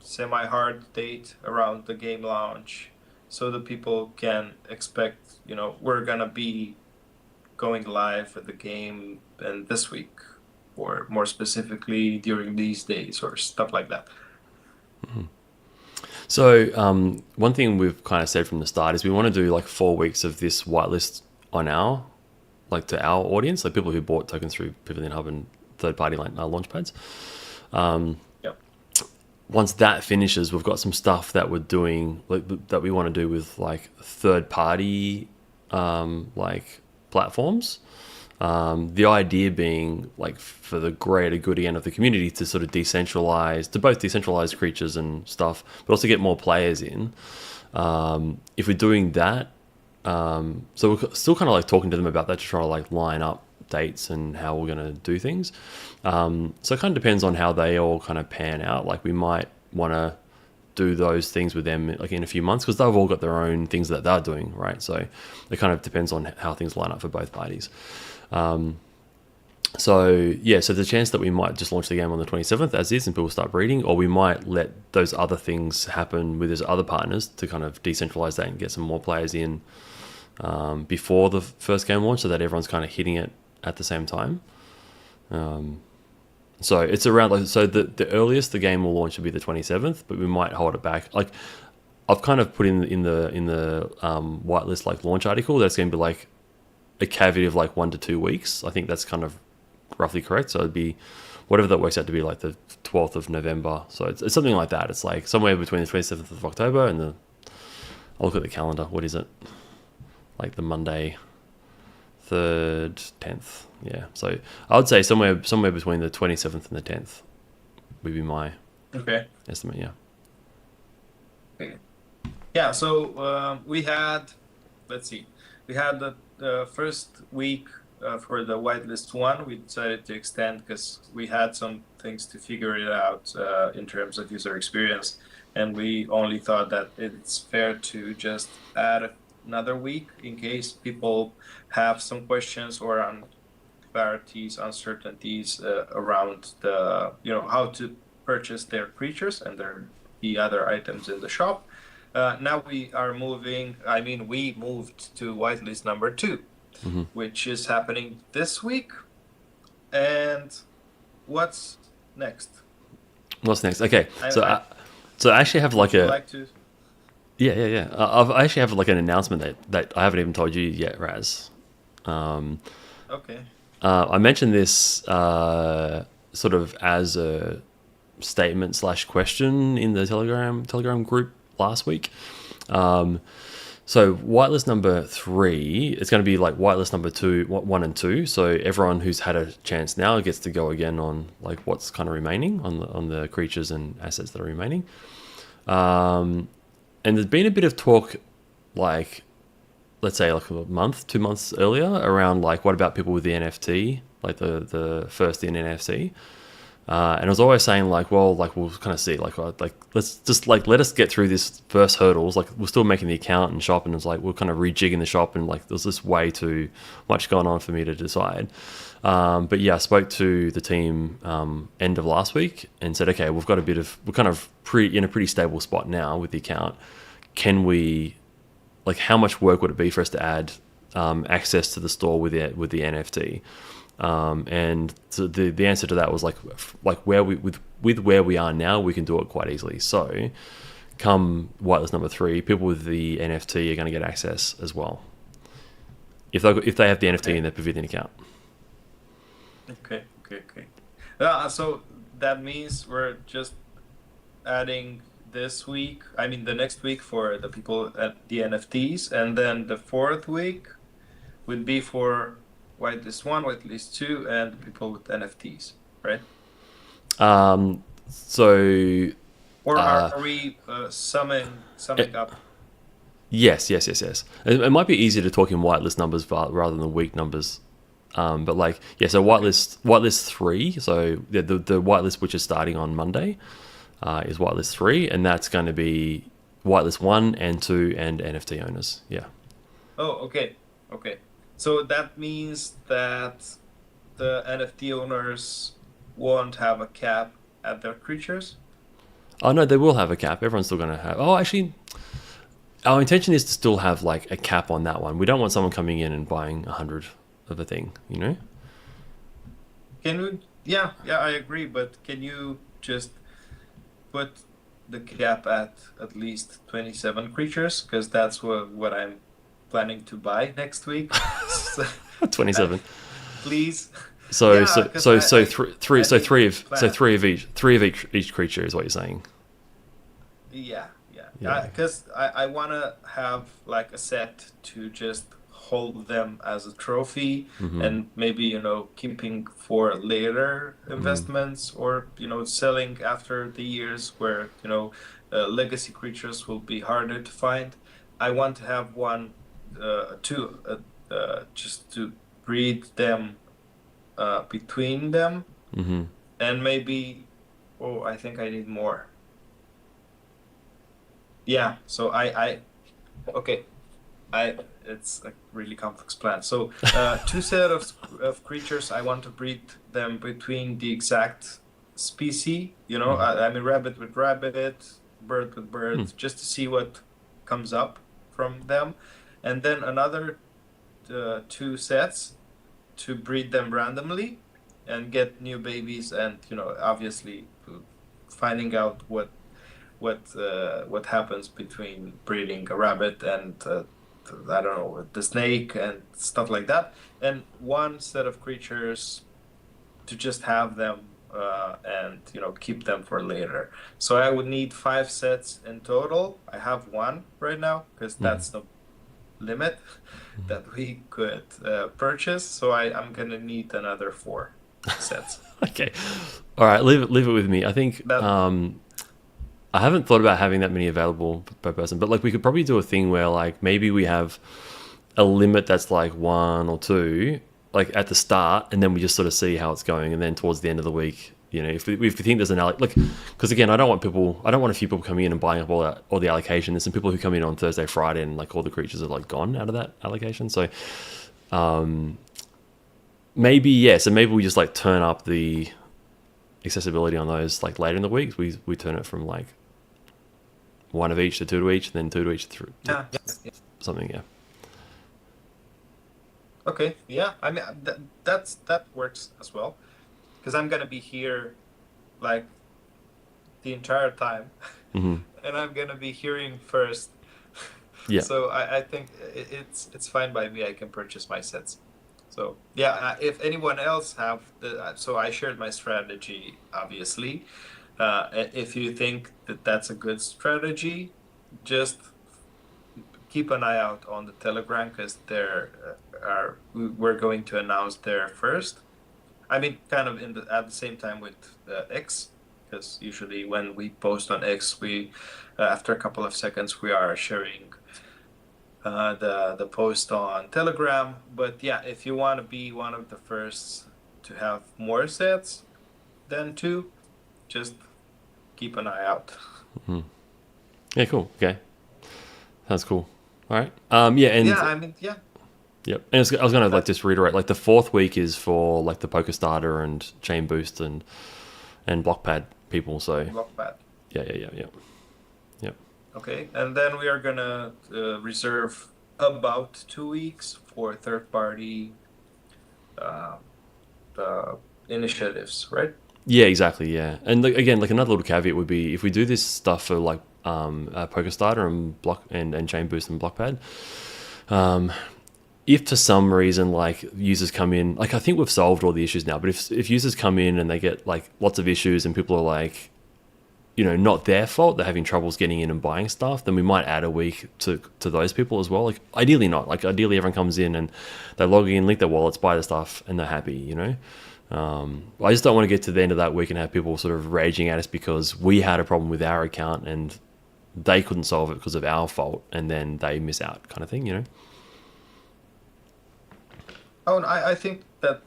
semi-hard date around the game launch so that people can expect, we're gonna be going live with the game in this week, or more specifically during these days, or stuff like that?
So one thing we've kind of said from the start is we want to do like 4 weeks of this whitelist on our, like to our audience, like people who bought tokens through Pavilion Hub and third-party like launch pads.
Yep.
Once that finishes, we've got some stuff that we're doing, like that we want to do with like third-party like platforms. The idea being like for the greater good again of the community to sort of both decentralize creatures and stuff, but also get more players in. If we're doing that, so we're still kind of like talking to them about that to try to like line up dates and how we're going to do things. So it kind of depends on how they all kind of pan out. Like we might want to do those things with them like in a few months because they've all got their own things that they're doing, right? So it kind of depends on how things line up for both parties. So the chance that we might just launch the game on the 27th as is and people start breeding, or we might let those other things happen with those other partners to kind of decentralize that and get some more players in before the first game launch so that everyone's kind of hitting it at the same time. So it's around like, so the earliest the game will launch will be the 27th, but we might hold it back. Like I've kind of put in the whitelist like launch article that's going to be like a caveat of like 1 to 2 weeks. I think that's kind of roughly correct. So it'd be whatever that works out to be, like the 12th of November. So it's something like that. It's like somewhere between the 27th of October and I'll look at the calendar. What is it? Like the Monday, 3rd, 10th. Yeah. So I would say somewhere between the 27th and the 10th would be my estimate. Yeah.
Okay. Yeah. So we had the first week for the whitelist 1. We decided to extend because we had some things to figure it out in terms of user experience, and we only thought that it's fair to just add another week in case people have some questions or uncertainties around how to purchase their creatures and the other items in the shop. Now we moved to whitelist number 2, which is happening this week. And what's next?
Okay, so I actually have like a... Yeah. I actually have like an announcement that I haven't even told you yet, Raz.
Okay.
I mentioned this sort of as a statement / question in the Telegram group last week. So whitelist number 3, it's going to be like whitelist number 2, 1 and 2. So everyone who's had a chance now gets to go again on like what's kind of remaining on the creatures and assets that are remaining. And there's been a bit of talk, like, let's say like a month, 2 months earlier, around like, what about people with the NFT, like the first in NFT? And I was always saying like, well, like we'll kind of see, like let's just like let us get through this first hurdles. Like we're still making the account and shop, and it's like we're kind of rejigging the shop, and like there's just way too much going on for me to decide. But yeah, I spoke to the team end of last week and said, okay, we're kind of in a pretty stable spot now with the account. Can we, like, how much work would it be for us to add access to the store with the NFT? And so the answer to that was like where we are now, we can do it quite easily. So come whitelist number 3, people with the NFT are going to get access as well if they have the NFT in their Pavilion account.
Okay. So that means we're just adding the next week for the people at the NFTs, and then the 4th week would be for whitelist 1, whitelist 2, and people with NFTs, right? Or are we summing up?
Yes. It might be easier to talk in whitelist numbers rather than week numbers. But like, yeah, so whitelist 3, so the whitelist which is starting on Monday is whitelist 3, and that's going to be whitelist 1 and 2 and NFT owners. Yeah.
Oh, okay. So that means that the NFT owners won't have a cap at their creatures?
Oh, no, they will have a cap. Everyone's still going to have... Oh, actually, our intention is to still have like a cap on that one. We don't want someone coming in and buying 100 of a thing, you know?
Can we? Yeah, yeah, I agree. But can you just put the cap at least 27 creatures? Because that's what I'm planning to buy next week. So, I,
27.
please.
So
Yeah,
so
because
so so
I
three three
I
so
need
three
to
of so
plan.
three of each creature is what you're saying.
Yeah, yeah.
Yeah.
Because I want to have like a set to just hold them as a trophy
Mm-hmm.
and maybe, keeping for later
Mm-hmm.
investments or, selling after the years where, legacy creatures will be harder to find. I want to have one, two, just to breed them between them
Mm-hmm.
and maybe, oh, I think I need more. Yeah, so okay. It's a really complex plan. So, two set of creatures. I want to breed them between the exact species.
Mm-hmm.
I mean rabbit with rabbit, bird with
Hmm.
bird, just to see what comes up from them, and then another two sets to breed them randomly and get new babies, and obviously finding out what happens between breeding a rabbit and I don't know, the snake and stuff like that, and one set of creatures to just have them and keep them for later. So I would need five sets in total. I have one right now because
Mm-hmm.
that's the limit that we could purchase. So I'm gonna need another four sets.
Okay. All right. Leave it with me. I think
That
I haven't thought about having that many available per person, but like we could probably do a thing where like maybe we have a limit that's like one or two, like at the start, and then we just sort of see how it's going, and then towards the end of the week, if we think there's like, because again, I don't want a few people coming in and buying up all the allocation. There's some people who come in on Thursday, Friday, and like all the creatures are like gone out of that allocation. So maybe so maybe we just like turn up the accessibility on those like later in the week. We turn it from like one of each to two to each, then two to each through
yeah.
something. Yeah.
Okay, yeah. I mean that works as well because I'm gonna be here like the entire time,
Mm-hmm.
and I'm gonna be hearing first.
Yeah.
So I think it's fine by me. I can purchase my sets. So yeah, if anyone else have so I shared my strategy, obviously. If you think that that's a good strategy, just keep an eye out on the Telegram because we're going to announce there first. I mean, kind of at the same time with X, because usually when we post on X, we after a couple of seconds we are sharing the post on Telegram. But yeah, if you want to be one of the first to have more sets than two, just keep an eye out.
Mm-hmm. Yeah. Cool. Okay. That's cool. All right. Yeah.
Yeah,
And
I mean, yeah,
yep. And I was gonna like
that
just reiterate, like the fourth week is for like the Poker Starter and Chain Boost and Blockpad people. So
block that.
yeah. Yep.
Okay, and then we are gonna reserve about 2 weeks for third party uh, uh, initiatives, right?
Yeah, exactly. Yeah, and like, again, like another little caveat would be if we do this stuff for like Poker Starter and and Chain Boost and Blockpad. If for some reason like users come in, like I think we've solved all the issues now, but if users come in and they get like lots of issues and people are like, not their fault, they're having troubles getting in and buying stuff, then we might add a week to those people as well. Like ideally not. Like ideally everyone comes in and they log in, link their wallets, buy the stuff, and they're happy. I just don't want to get to the end of that week and have people sort of raging at us because we had a problem with our account and they couldn't solve it because of our fault, and then they miss out, kind of thing.
Oh, and I think that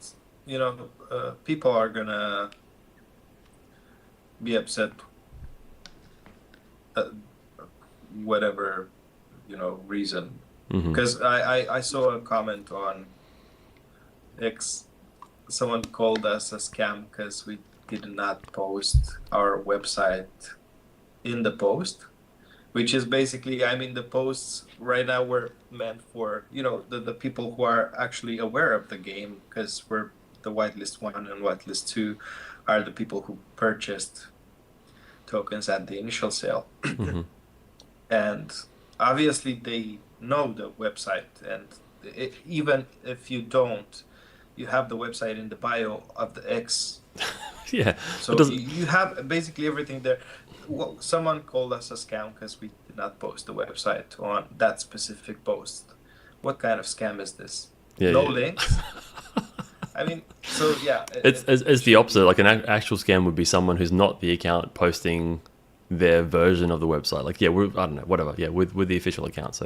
people are gonna be upset, uh, whatever reason.
Hmm.
Because I saw a comment on X. Someone called us a scam because we did not post our website in the post, which is basically, I mean, the posts right now were meant for, the people who are actually aware of the game, because we're the Whitelist 1 and Whitelist 2 are the people who purchased tokens at the initial sale.
Hmm.
And obviously they know the website, and even if you don't, you have the website in the bio of the X.
Yeah, it
So
doesn't.
you have basically everything there. Well, someone called us a scam because we did not post the website on that specific post. What kind of scam is this?
Yeah,
No
yeah.
links? I mean, so yeah,
It's
it
the
should
opposite.
be.
Like an actual scam would be someone who's not the account posting their version of the website. Like, yeah, I don't know, whatever. Yeah, with the official account. So,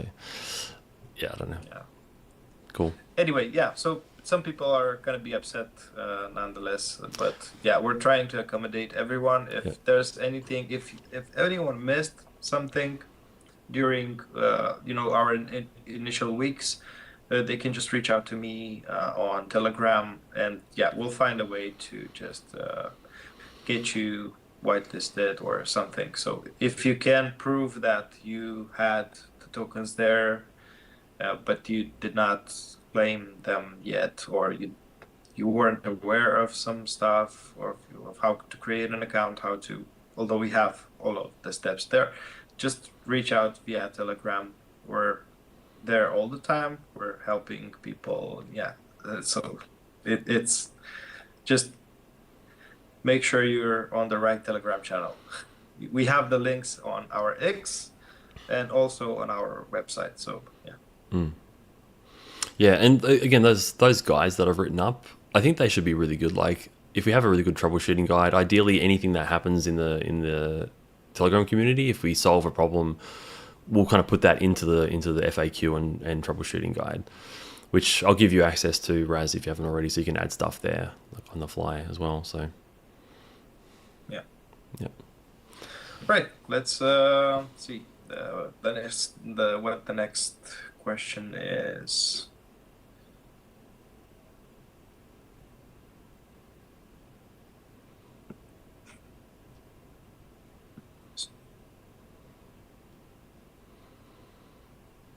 yeah, I don't know.
Yeah.
Cool.
Anyway, yeah, so some people are going to be upset nonetheless, but yeah, we're trying to accommodate everyone.
Yeah.
If there's anything, if anyone missed something during our initial weeks, they can just reach out to me on Telegram, and yeah, we'll find a way to just get you whitelisted or something. So if you can prove that you had the tokens there, but you did not claim them yet, or you weren't aware of some stuff, or of how to create an account, although we have all of the steps there, just reach out via Telegram. We're there all the time. We're helping people. Yeah. So it's just make sure you're on the right Telegram channel. We have the links on our X and also on our website. So yeah.
Mm. Yeah, and again, those guides that I've written up, I think they should be really good. Like, if we have a really good troubleshooting guide, ideally anything that happens in the Telegram community, if we solve a problem, we'll kind of put that into the FAQ and troubleshooting guide, which I'll give you access to, Raz, if you haven't already, so you can add stuff there on the fly as well. So
Yeah.
yeah.
Right. Let's see. What the next question is.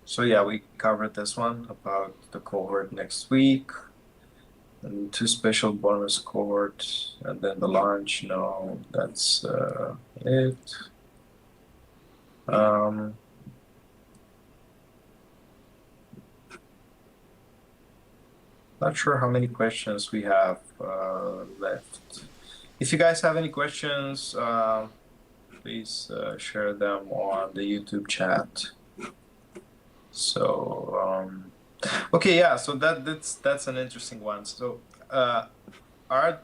So yeah, we covered this one about the cohort next week, and two special bonus cohorts, and then the launch. No, that's it. Not sure how many questions we have left. If you guys have any questions, please share them on the YouTube chat. So, okay, yeah, so that's an interesting one. So, are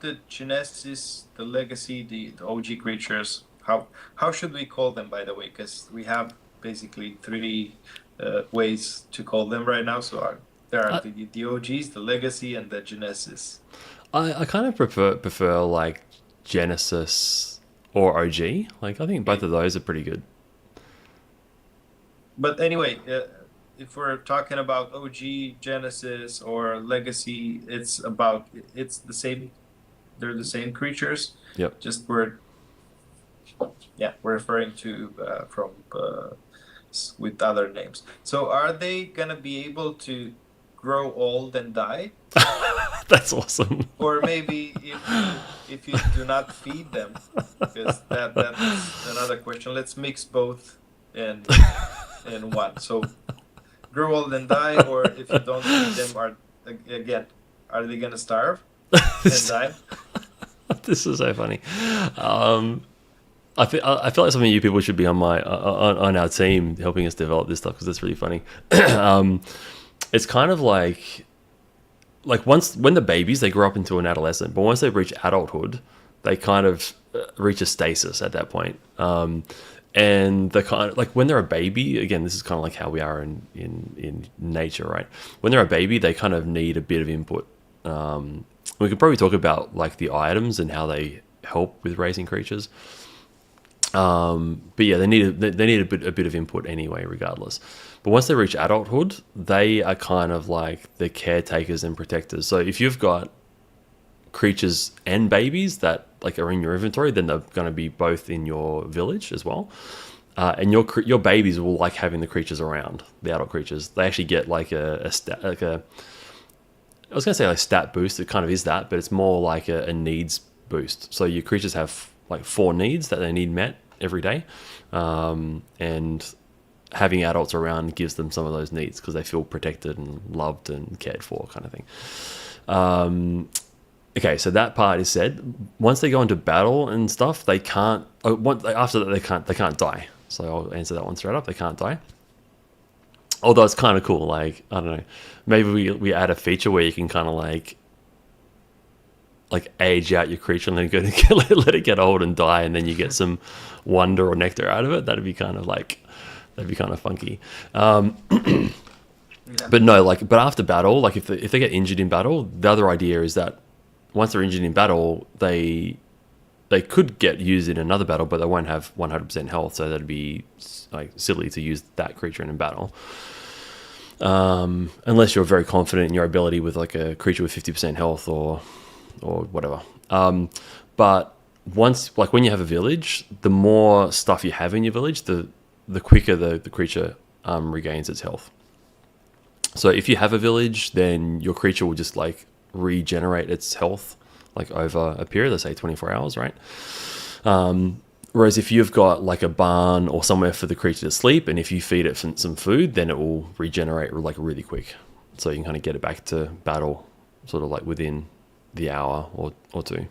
the Genesis, the Legacy, the OG creatures, how should we call them, by the way? Because we have basically three ways to call them right now. So there are the OGs, the Legacy, and the Genesis.
I kind of prefer like Genesis or OG. Like, I think both of those are pretty good.
But anyway, if we're talking about OG, Genesis, or Legacy, it's the same. They're the same creatures.
Yep.
Just we're referring to from with other names. So are they gonna be able to grow old and die?
That's awesome.
Or maybe if you do not feed them, because that's another question. Let's mix both in one. So grow old and die, or if you don't feed them, are they gonna starve and die?
This is so funny. I feel like some of you people should be on on our team helping us develop this stuff, because it's really funny. It's kind of like when the babies, they grow up into an adolescent, but once they reach adulthood, they kind of reach a stasis at that point. And the kind of, like, when they're a baby, again, this is kind of like how we are in nature, right? When they're a baby, they kind of need a bit of input. We could probably talk about like the items and how they help with raising creatures. But yeah, they need a bit of input anyway, regardless. But once they reach adulthood, they are kind of like the caretakers and protectors. So if you've got creatures and babies that like are in your inventory, then they're going to be both in your village as well. and your babies will like having the creatures around, the adult creatures. They actually get like a stat, like a, I was gonna say like stat boost. It kind of is that, but it's more like a needs boost. So your creatures have like 4 needs that they need met every day, and having adults around gives them some of those needs because they feel protected and loved and cared for, kind of thing. Okay, so that part is said. Once they go into battle and stuff, they can't. After that, they can't die. So I'll answer that one straight up. They can't die. Although it's kind of cool. Like, I don't know, maybe we add a feature where you can kind of like age out your creature and then let it get old and die, and then you get some wonder or nectar out of it. That'd be kind of funky.
Yeah.
But no, but after battle, like if they get injured in battle, the other idea is that once they're injured in battle, they could get used in another battle, but they won't have 100% health, so that'd be like silly to use that creature in a battle. Unless you're very confident in your ability with like a creature with 50% health or whatever. But once, like when you have a village, the more stuff you have in your village, the quicker the creature regains its health. So if you have a village, then your creature will just like regenerate its health like over a period, let's say 24 hours, right? Whereas if you've got like a barn or somewhere for the creature to sleep, and if you feed it some food, then it will regenerate like really quick. So you can kind of get it back to battle sort of like within the hour or two.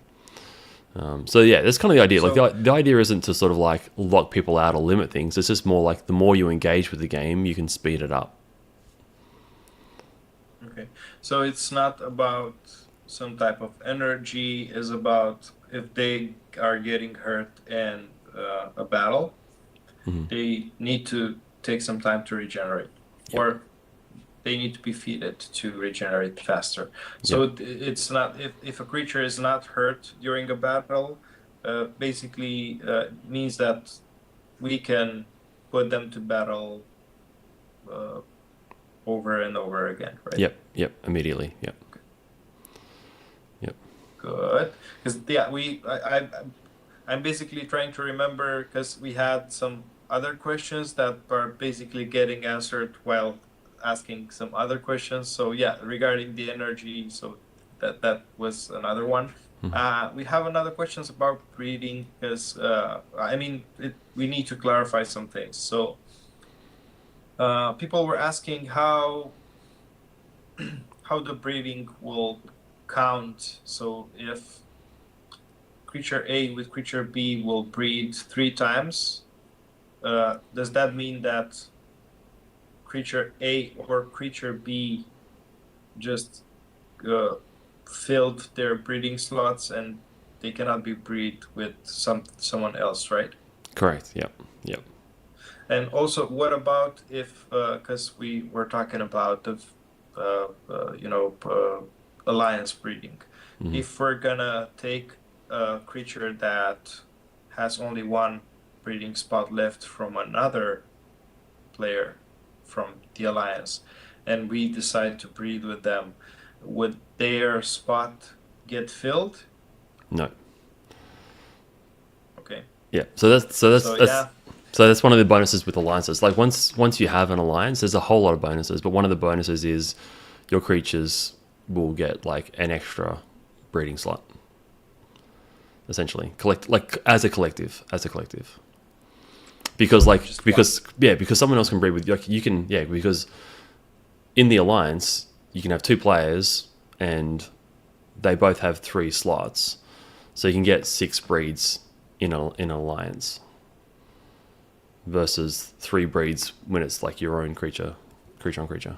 So yeah, that's kind of the idea.
So
Like the idea isn't to sort of like lock people out or limit things. It's just more like the more you engage with the game, you can speed it up.
okay, so it's not about some type of energy. Is about if they are getting hurt in a battle,
Hmm.
they need to take some time to regenerate,
Yep.
or they need to be feeded to regenerate faster. So
Yep.
it's not if a creature is not hurt during a battle, basically means that we can put them to battle uh, over and over again, right?
Yep. Yep. Immediately. Yep. Yep.
Good, because yeah, I'm basically trying to remember because we had some other questions that are basically getting answered while asking some other questions. So yeah, regarding the energy, so that was another one.
Mhm.
We have another questions about breeding because I mean we need to clarify some things. So people were asking how the breeding will count. So if creature A with creature B will breed 3 times, does that mean that creature A or creature B just uh, filled their breeding slots and they cannot be breed with someone else, right?
Correct. Yep. Yep.
And also, what about if, because we were talking about the, alliance breeding.
Hmm.
If we're gonna take a creature that has only one breeding spot left from another player from the alliance, and we decide to breed with them, would their spot get filled?
No.
Okay.
Yeah. So
So yeah.
that's one of the bonuses with alliances. Like once you have an alliance, there's a whole lot of bonuses, but one of the bonuses is your creatures will get like an extra breeding slot. Essentially, as a collective. Because
Just one.
because someone else can breed with like you can, yeah, because in the alliance you can have 2 players and they both have 3 slots, so you can get 6 breeds in an alliance versus 3 breeds when it's like your own creature on creature.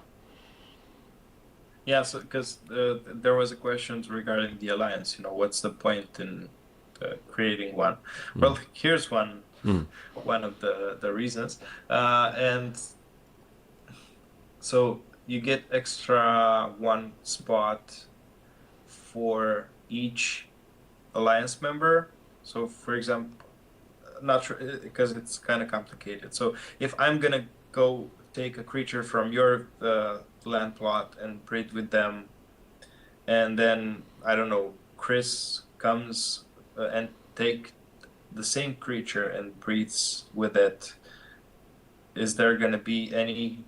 Yeah, so because there was a question regarding the alliance, what's the point in creating one?
Mm.
Well, here's one
Mm.
one of the reasons. And so you get extra one spot for each alliance member. So for example, not sure because it's kind of complicated. So if I'm gonna go take a creature from your land plot and breed with them, and then I don't know, Chris comes and take the same creature and breeds with it. is there going to be any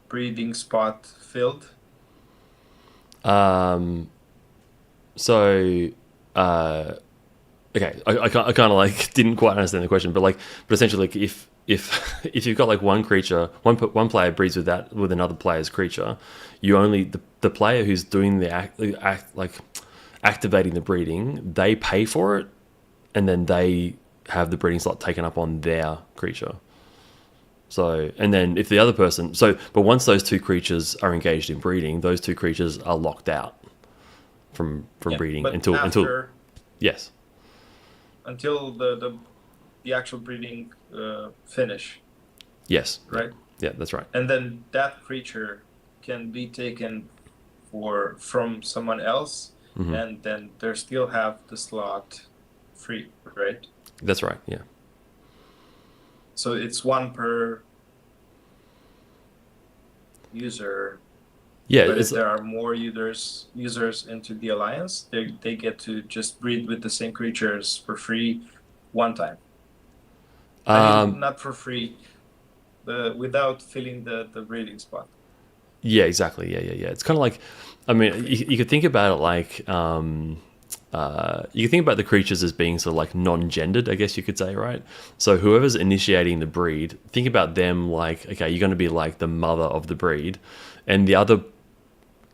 breeding spot filled?
Um, so, uh, okay, I kind of like didn't quite understand the question, but essentially, like if you've got like one creature, one player breeds with another player's creature, you only the player who's doing the act like activating the breeding, they pay for it, and then they have the breeding slot taken up on their creature. So, and then if the other person, but once those two creatures are engaged in breeding, those two creatures are locked out from
Yeah,
breeding
but
until
after
yes,
until the actual breeding finish,
yes, yeah,
right?
yeah, that's right.
And then that creature can be taken from someone else,
Hmm.
and then they still have the slot free, right?
That's right. Yeah,
So it's one per user,
yeah.
but
It's
if there are more users into the alliance, they get to just breed with the same creatures for free one time. I mean,
um,
not for free, without filling the breeding spot.
yeah, exactly. Yeah, yeah, yeah. It's kind of like, I mean,
Okay.
you could think about it like, you could think about the creatures as being sort of like non-gendered, I guess you could say, right? So whoever's initiating the breed, think about them like, okay, you're going to be like the mother of the breed, and the other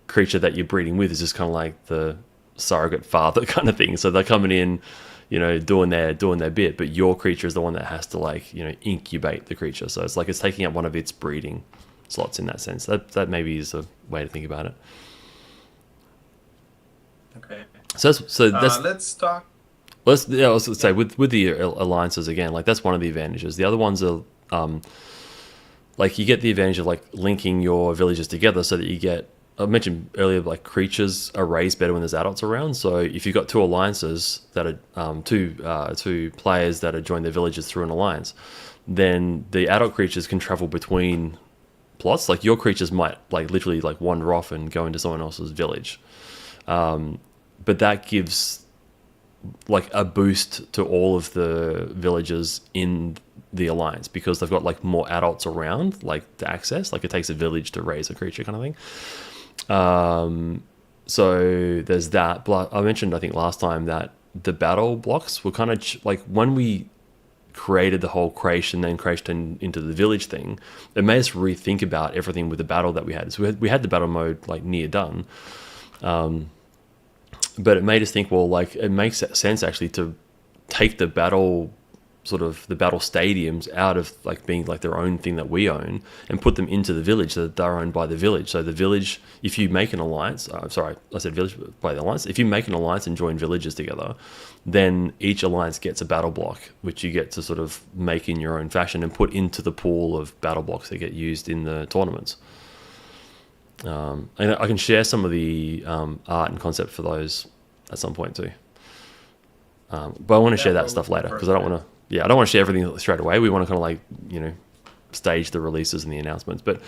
creature that you're breeding with is just kind of like the surrogate father kind of thing. So they're coming in, doing their bit, but your creature is the one that has to like incubate the creature. So it's like it's taking up one of its breeding slots in that sense. That maybe is a way to think about it.
Okay.
So that's
Let's talk.
let's yeah, I was gonna say
Yeah.
with the alliances again, like that's one of the advantages. The other ones are like you get the advantage of like linking your villages together so that you get, I mentioned earlier, like creatures are raised better when there's adults around. So if you've got two alliances that are two players that are joined their villages through an alliance, then the adult creatures can travel between plots. Like your creatures might like literally like wander off and go into someone else's village, but that gives like a boost to all of the villagers in the alliance because they've got like more adults around like to access. Like it takes a village to raise a creature kind of thing. So there's that. But I mentioned, I think last time, that the battle blocks were kind of like when we created the whole creation, then creation into the village thing, it made us rethink about everything with the battle that we had. So we had the battle mode like near done, but it made us think, well, like it makes sense actually to take the battle sort of the battle stadiums out of like being like their own thing that we own and put them into the village so that they're owned by the village. So the village, if you make an alliance, sorry, I said village by the alliance. If you make an alliance and join villages together, then each alliance gets a battle block, which you get to sort of make in your own fashion and put into the pool of battle blocks that get used in the tournaments. And I can share some of the art and concept for those at some point too. But I want to
Yeah,
share that
what we
stuff later
prefer
because I don't
that.
want to. Yeah, I don't want to share everything straight away. We want to kind of like stage the releases and the announcements. But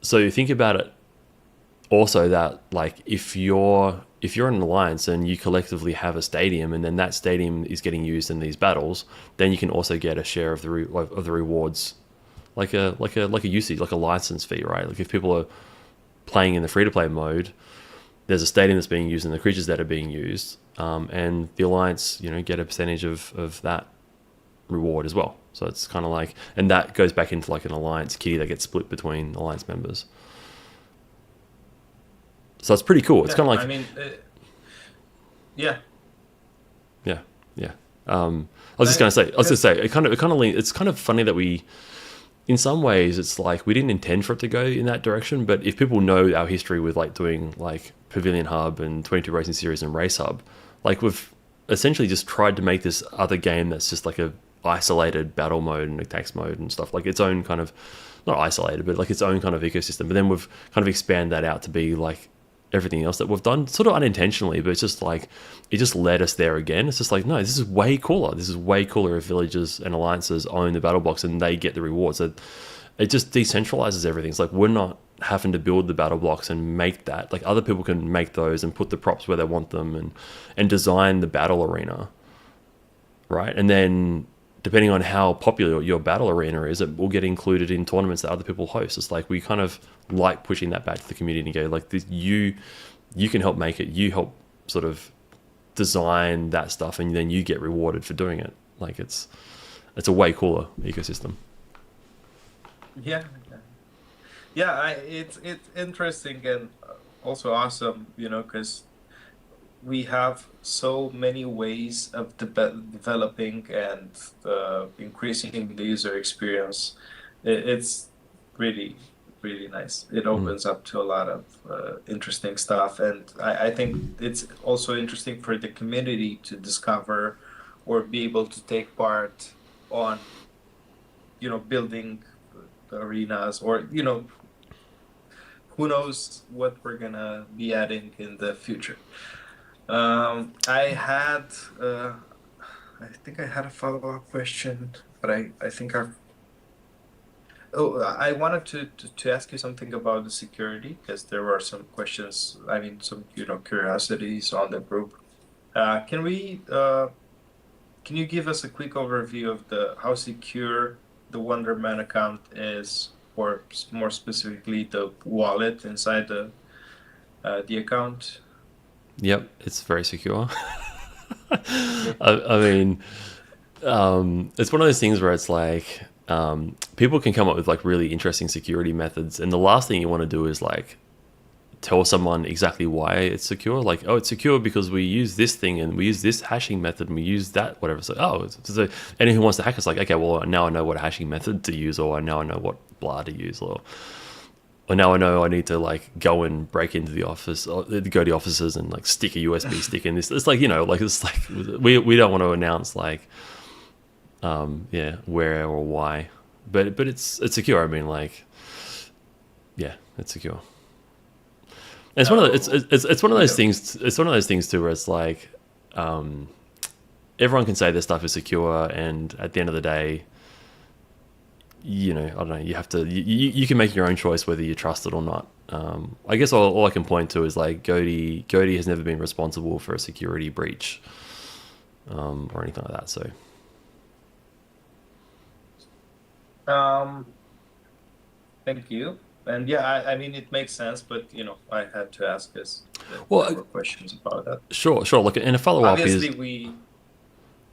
so you think about it also that like if you're an alliance and you collectively have a stadium and then that stadium is getting used in these battles, then you can also get a share of the rewards, like a usage, like a license fee, right? Like if people are playing in the free to play mode, there's a stadium that's being used and the creatures that are being used, and the alliance, get a percentage of that reward as well. So it's kind of like, and that goes back into like an alliance kitty that gets split between alliance members. So it's pretty cool. It's
Yeah,
kind of
I
like,
mean, yeah,
yeah, yeah. I was just
I,
gonna say,
that's
it's kind of funny that we, in some ways, it's like we didn't intend for it to go in that direction. But if people know our history with like doing like Pavilion Hub and 22 Racing Series and Race Hub, like we've essentially just tried to make this other game that's just like a isolated battle mode and attacks mode and stuff, like its own kind of, not isolated, but like its own kind of ecosystem. But then we've kind of expanded that out to be like everything else that we've done, sort of unintentionally, but it's just like it just led us there again. It's just like, no, this is way cooler. This is way cooler if villages and alliances own the battle box and they get the rewards. So it just decentralizes everything. It's like we're not having to build the battle blocks and make that. Like other people can make those and put the props where they want them and design the battle arena, right? And then depending on how popular your battle arena is, it will get included in tournaments that other people host. It's like we kind of like pushing that back to the community and go like this, you can help make it, you help sort of design that stuff, and then you get rewarded for doing it. Like it's a way cooler ecosystem.
Yeah, yeah. It's interesting and also awesome, because we have so many ways of developing and increasing the user experience. It's really, really nice. It opens up to a lot of interesting stuff. And I think it's also interesting for the community to discover or be able to take part on, building the arenas or, who knows what we're gonna be adding in the future. I had, I think I had a follow-up question, but I think I wanted to ask you something about the security because there were some questions, I mean, some, curiosities on the group. Can you give us a quick overview of how secure the Wonderman account is, or more specifically, the wallet inside the account?
Yep, it's very secure.
Okay.
I mean, it's one of those things where it's like people can come up with like really interesting security methods, and the last thing you want to do is like tell someone exactly why it's secure. Like, oh, it's secure because we use this thing and we use this hashing method and we use that whatever. So, so anyone who wants to hack it's like, okay, well now I know what hashing method to use, or now I know what blah to use, or now I know I need to like go and break into the office, or go to the offices and like stick a USB stick in this. It's like, like it's like we don't want to announce like where or why, but it's secure. I mean, like, yeah, it's secure. And it's one of it's one of those things. It's one of those things too, where it's like everyone can say this stuff is secure, and at the end of the day, I don't know. You have to. You can make your own choice whether you trust it or not. I guess all I can point to is like Goaty has never been responsible for a security breach or anything like that. So.
Thank you. And yeah, I mean, it makes sense, but I had to ask this. There were questions about that.
Sure. Look, and a follow-up is...
Obviously,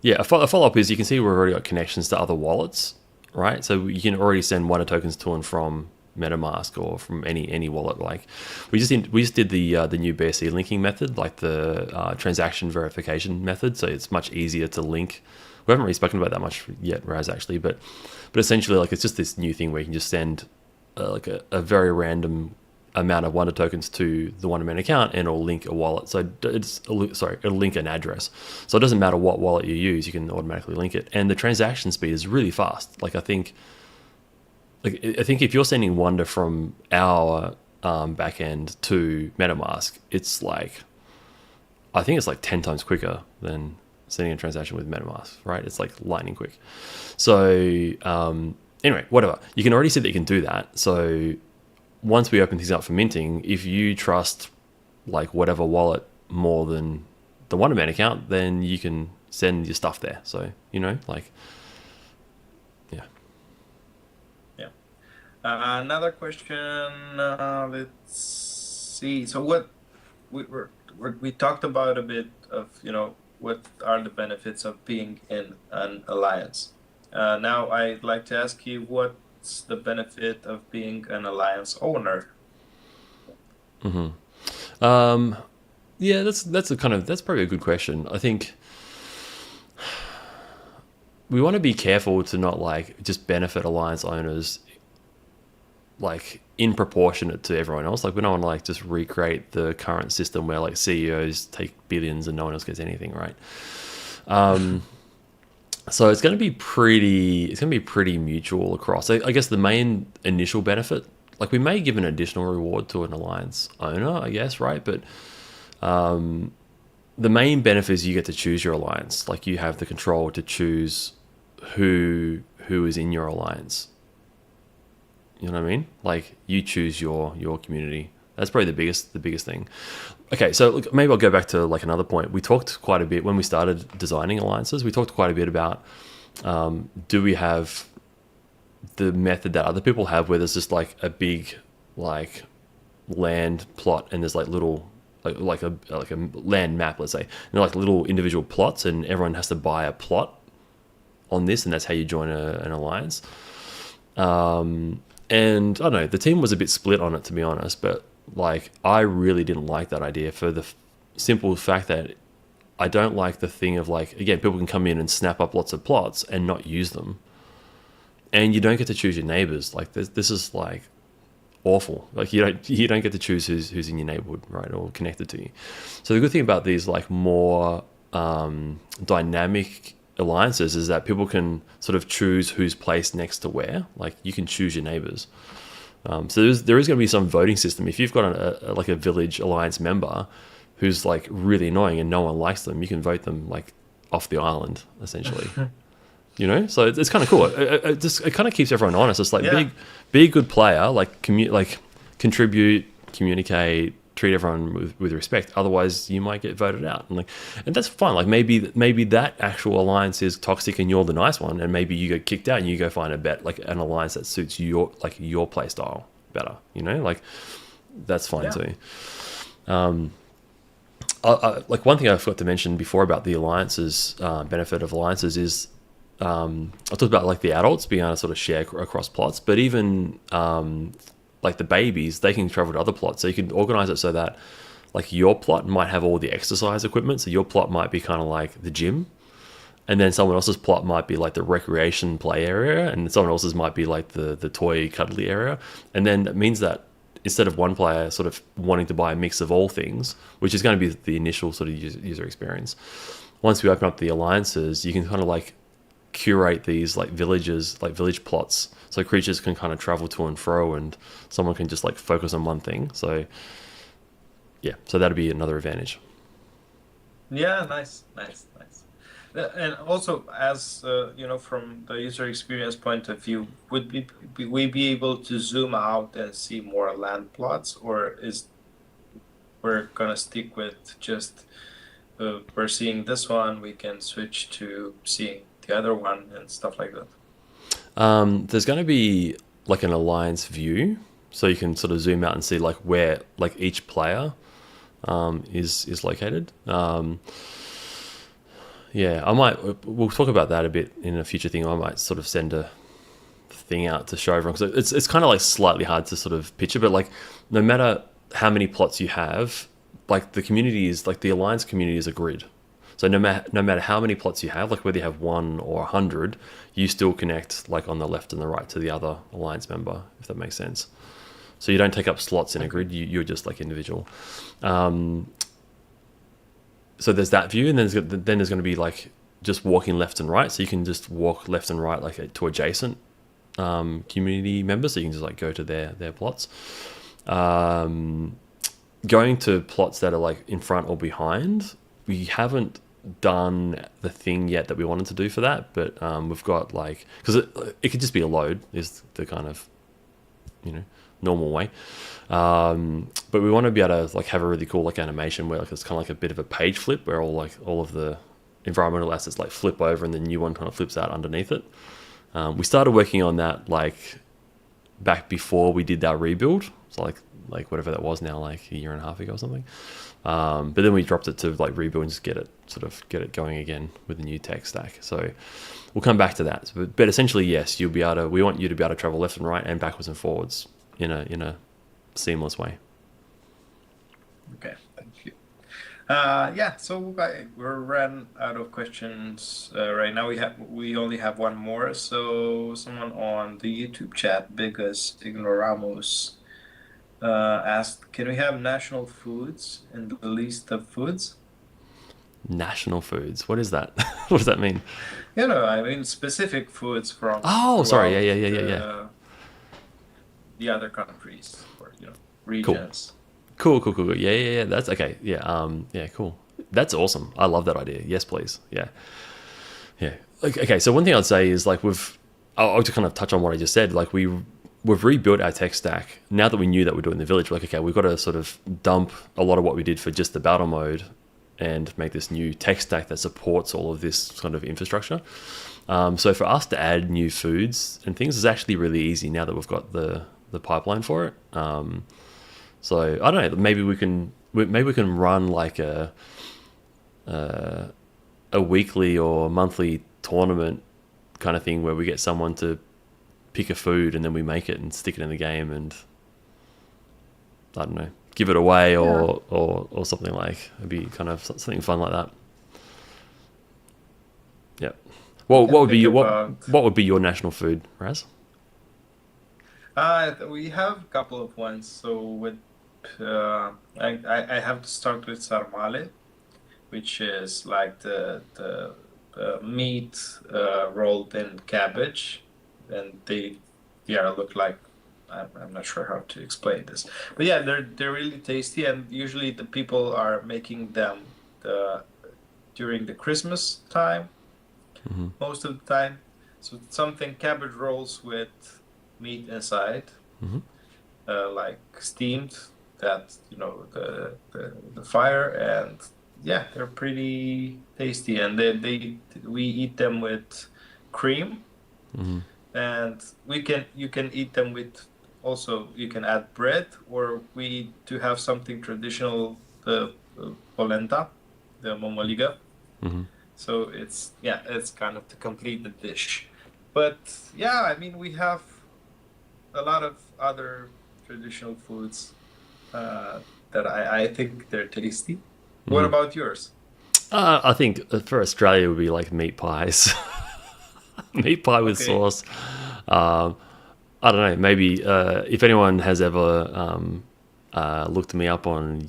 a follow-up is you can see we've already got connections to other wallets, right? So you can already send Wonder tokens to and from MetaMask or from any wallet. Like we just did the new BSC linking method, like the transaction verification method. So it's much easier to link. We haven't really spoken about that much yet, Raz, actually, but essentially, like, it's just this new thing where you can just send like a very random amount of Wonder tokens to the Wonderman account, and it'll link a wallet. So it'll link an address. So it doesn't matter what wallet you use, you can automatically link it. And the transaction speed is really fast. Like I think if you're sending Wonder from our backend to MetaMask, I think it's like 10 times quicker than sending a transaction with MetaMask, right? It's like lightning quick. So anyway, whatever. You can already see that you can do that. So once we open things up for minting, if you trust like whatever wallet more than the Wonderman account, then you can send your stuff there. So, like, yeah.
Yeah. Another question. Let's see. So what we talked about a bit of, what are the benefits of being in an alliance? Now I'd like to ask you, what's the benefit of being an alliance owner?
Mm-hmm. Yeah, that's probably a good question. I think we want to be careful to not like just benefit alliance owners like in proportionate to everyone else. Like we don't want to like just recreate the current system where like CEOs take billions and no one else gets anything, right? So it's going to be pretty mutual across. I guess the main initial benefit, like we may give an additional reward to an alliance owner, I guess, right? But the main benefit is you get to choose your alliance. Like you have the control to choose who is in your alliance. You know what I mean? Like you choose your community. That's probably the biggest thing. Okay, so look, maybe I'll go back to like another point. We talked quite a bit when we started designing alliances. We talked quite a bit about Do we have the method that other people have, where there's just like a big like land plot, and there's like little like a land map, let's say, and they're like little individual plots, and everyone has to buy a plot on this, and that's how you join an alliance. And I don't know, the team was a bit split on it, to be honest, but like I really didn't like that idea for the simple fact that I don't like the thing of like, again, people can come in and snap up lots of plots and not use them, and you don't get to choose your neighbors. Like this is like awful. Like you don't get to choose who's in your neighborhood, right, or connected to you. So the good thing about these like more dynamic alliances is that people can sort of choose who's placed next to where. Like you can choose your neighbors. So there is going to be some voting system. If you've got like a village alliance member who's like really annoying and no one likes them, you can vote them like off the island, essentially. So it's kind of cool. It kind of keeps everyone honest. It's like be a good player, like contribute, communicate, treat everyone with respect. Otherwise, you might get voted out, and that's fine. Like maybe that actual alliance is toxic and you're the nice one, and maybe you get kicked out and you go find an alliance that suits your play style better. Like that's fine too. Like one thing I forgot to mention before about the alliances, benefit of alliances is. I talked about like the adults being able to sort of share across plots, but even like the babies, they can travel to other plots. So you can organize it so that like your plot might have all the exercise equipment. So your plot might be kind of like the gym, and then someone else's plot might be like the recreation play area, and someone else's might be like the toy cuddly area. And then it means that instead of one player sort of wanting to buy a mix of all things, which is going to be the initial sort of user experience, once we open up the alliances, you can kind of like curate these like villages, like village plots, so creatures can kind of travel to and fro, and someone can just like focus on one thing. So so that'd be another advantage.
Yeah, nice. And also, as from the user experience point of view, would we be able to zoom out and see more land plots, or is we're gonna stick with just we're seeing this one, we can switch to seeing the other one and stuff like that?
There's going to be like an alliance view, so you can sort of zoom out and see like where like each player is located. We'll talk about that a bit in a future thing. I might sort of send a thing out to show everyone, because it's kind of like slightly hard to sort of picture, but like no matter how many plots you have, like the community is like the alliance community is a grid. So no matter how many plots you have, like whether you have 1 or 100, you still connect like on the left and the right to the other alliance member, if that makes sense. So you don't take up slots in a grid, you're just like individual. So there's that view, and then there's going to be like just walking left and right. So you can just walk left and right like to adjacent community members, so you can just like go to their plots. Going to plots that are like in front or behind, we haven't done the thing yet that we wanted to do for that, but we've got like, because it could just be a load is the kind of normal way, but we want to be able to like have a really cool like animation where like it's kind of like a bit of a page flip, where all of the environmental assets like flip over and the new one kind of flips out underneath it. We started working on that like back before we did our rebuild, so like whatever that was now, like a year and a half ago or something. But then we dropped it to like rebuild and just get it going again with the new tech stack. So we'll come back to that. But essentially, yes, we want you to be able to travel left and right and backwards and forwards in a seamless way.
Okay, thank you. So we're ran out of questions right now. We only have one more. So someone on the YouTube chat, Bigus Ignoramus, asked, can we have national foods in the list of foods?
National foods? What is that? What does that mean?
I mean specific foods from
sorry, yeah.
The other countries or regions.
Cool. Yeah. That's okay. Yeah, cool. That's awesome. I love that idea. Yes, please. Yeah. Okay. So one thing I'd say is like I'll just kind of touch on what I just said. Like we've rebuilt our tech stack. Now that we knew that we're doing the village, we're like, okay, we've got to sort of dump a lot of what we did for just the battle mode and make this new tech stack that supports all of this kind of infrastructure. So for us to add new foods and things is actually really easy now that we've got the pipeline for it. So I don't know. Maybe we can run like a weekly or monthly tournament kind of thing where we get someone to pick a food and then we make it and stick it in the game and I don't know, give it away
Yeah.
or something like it'd be kind of something fun like that. Yeah.
We
Well,
can think about.
what would be your national food, Raz?
We have a couple of ones. So with I have to start with sarmale, which is like the meat rolled in cabbage, and they yeah look like I'm not sure how to explain this, but yeah they're really tasty, and usually the people are making them during the Christmas time
Hmm.
most of the time. So it's something cabbage rolls with meat inside,
Hmm.
like steamed that the fire, and yeah they're pretty tasty, and they we eat them with cream,
Hmm.
and we can you can eat them with also you can add bread, or we do have something traditional, the polenta, the momoliga.
Hmm.
So it's yeah it's kind of to complete the dish, but yeah I mean we have a lot of other traditional foods uh, that I think they're tasty. What
Hmm.
about yours?
I think for Australia it would be like meat pies, meat pie with
Okay.
sauce. Um, I don't know. Maybe if anyone has ever looked me up on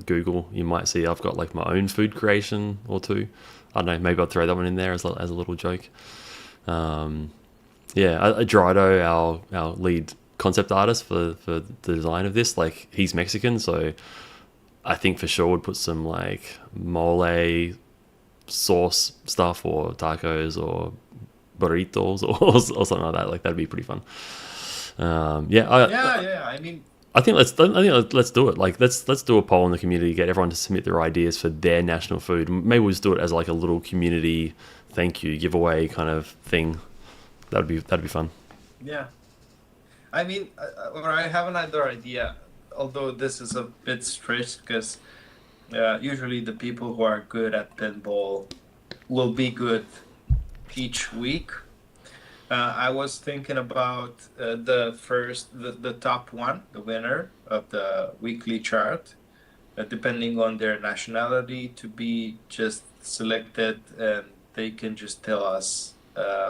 Google, you might see I've got like my own food creation or two. I don't know. Maybe I'll throw that one in there as a little joke. Um, yeah, Gerardo, our lead concept artist for the design of this, like he's Mexican, so I think for sure would put some like mole sauce stuff or tacos or burritos or something like that. Like that'd be pretty fun. Yeah,
Yeah. I mean,
I think let's do it. Like let's do a poll in the community, get everyone to submit their ideas for their national food. Maybe we'll just do it as like a little community thank you giveaway kind of thing. That'd be fun.
yeah. I mean, or I have another idea, although this is a bit strict because usually the people who are good at pinball will be good each week. I was thinking about the top one, the winner of the weekly chart, depending on their nationality, to be just selected, and they can just tell us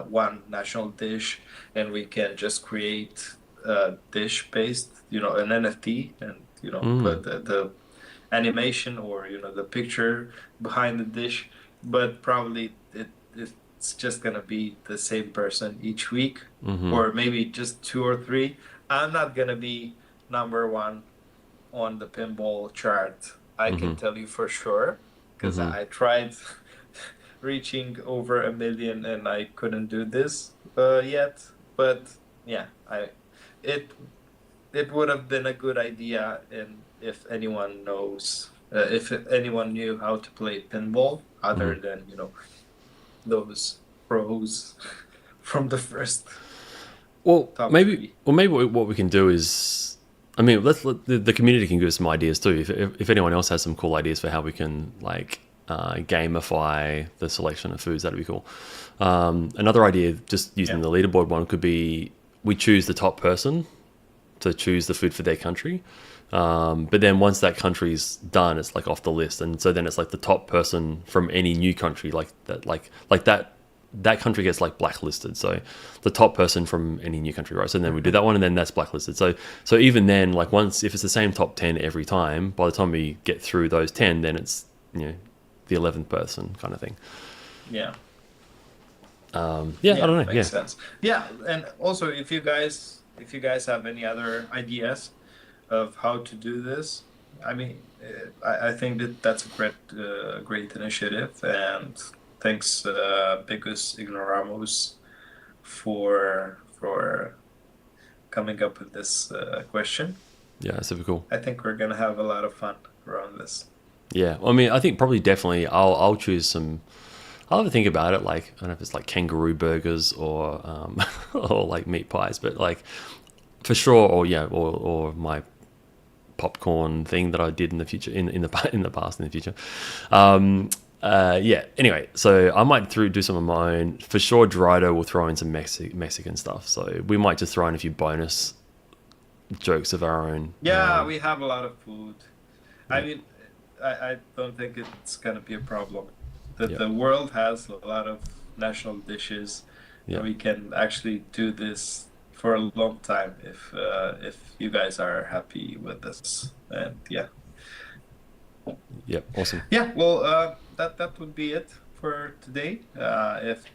one national dish, and we can just create a dish based, an NFT, and
Mm.
put the animation or the picture behind the dish, but probably it's just gonna be the same person each week,
Mm-hmm.
or maybe just two or three. I'm not gonna be number one on the pinball chart. I
Mm-hmm.
can tell you for sure because
Mm-hmm.
I tried reaching over 1 million and I couldn't do this yet. But yeah, I it it would have been a good idea, and if anyone knows, if anyone knew how to play pinball
Mm-hmm.
other than those pros from the first top three.
Maybe what we can do is, I mean, let's let the community can give us some ideas too. If anyone else has some cool ideas for how we can like gamify the selection of foods, that'd be cool. Another idea, just using
Yeah.
the leaderboard one, could be we choose the top person to choose the food for their country. But then once that country's done, it's like off the list, and so then it's like the top person from any new country, like that country gets like blacklisted. So the top person from any new country, right? So then we do that one, and then that's blacklisted. So even then, like once if it's the same top 10 every time, by the time we get through those 10, then it's the 11th person kind of thing.
Yeah.
Yeah, I
Yeah,
don't know.
makes
Yeah,
sense. Yeah, and also if you guys have any other ideas of how to do this, I mean, I think that that's a great initiative, and thanks, Bicus Ignoramus, for coming up with this question.
yeah, it's super cool.
I think we're gonna have a lot of fun around this.
Yeah, I mean, I think probably definitely I'll choose some. I'll have to think about it. Like, I don't know if it's like kangaroo burgers or or like meat pies, but like for sure, or yeah, or my popcorn thing that I did in the future, in the in the past, in the future. Yeah. Anyway, so I might do some of my own. For sure, Drido will throw in some Mexican stuff. So we might just throw in a few bonus jokes of our own.
Yeah, we have a lot of food. I
Yeah.
mean, I don't think it's gonna be a problem. That
Yeah.
the world has a lot of national dishes, and
Yeah.
we can actually do this for a long time if you guys are happy with this. And yeah,
Yeah. Awesome.
yeah. Well, that would be it for today. If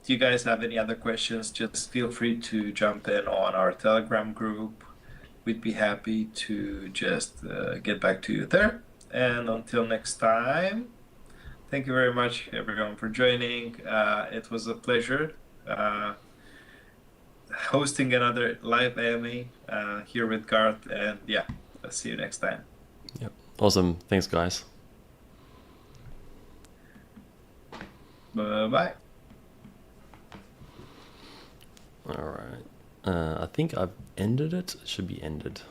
you guys have any other questions, just feel free to jump in on our Telegram group. We'd be happy to just get back to you there. And until next time, thank you very much, everyone, for joining. It was a pleasure hosting another live AMA here with Garth. And yeah, I'll see you next time.
Yep. Awesome. Thanks, guys.
Bye bye.
All right. I think I've ended it. It should be ended.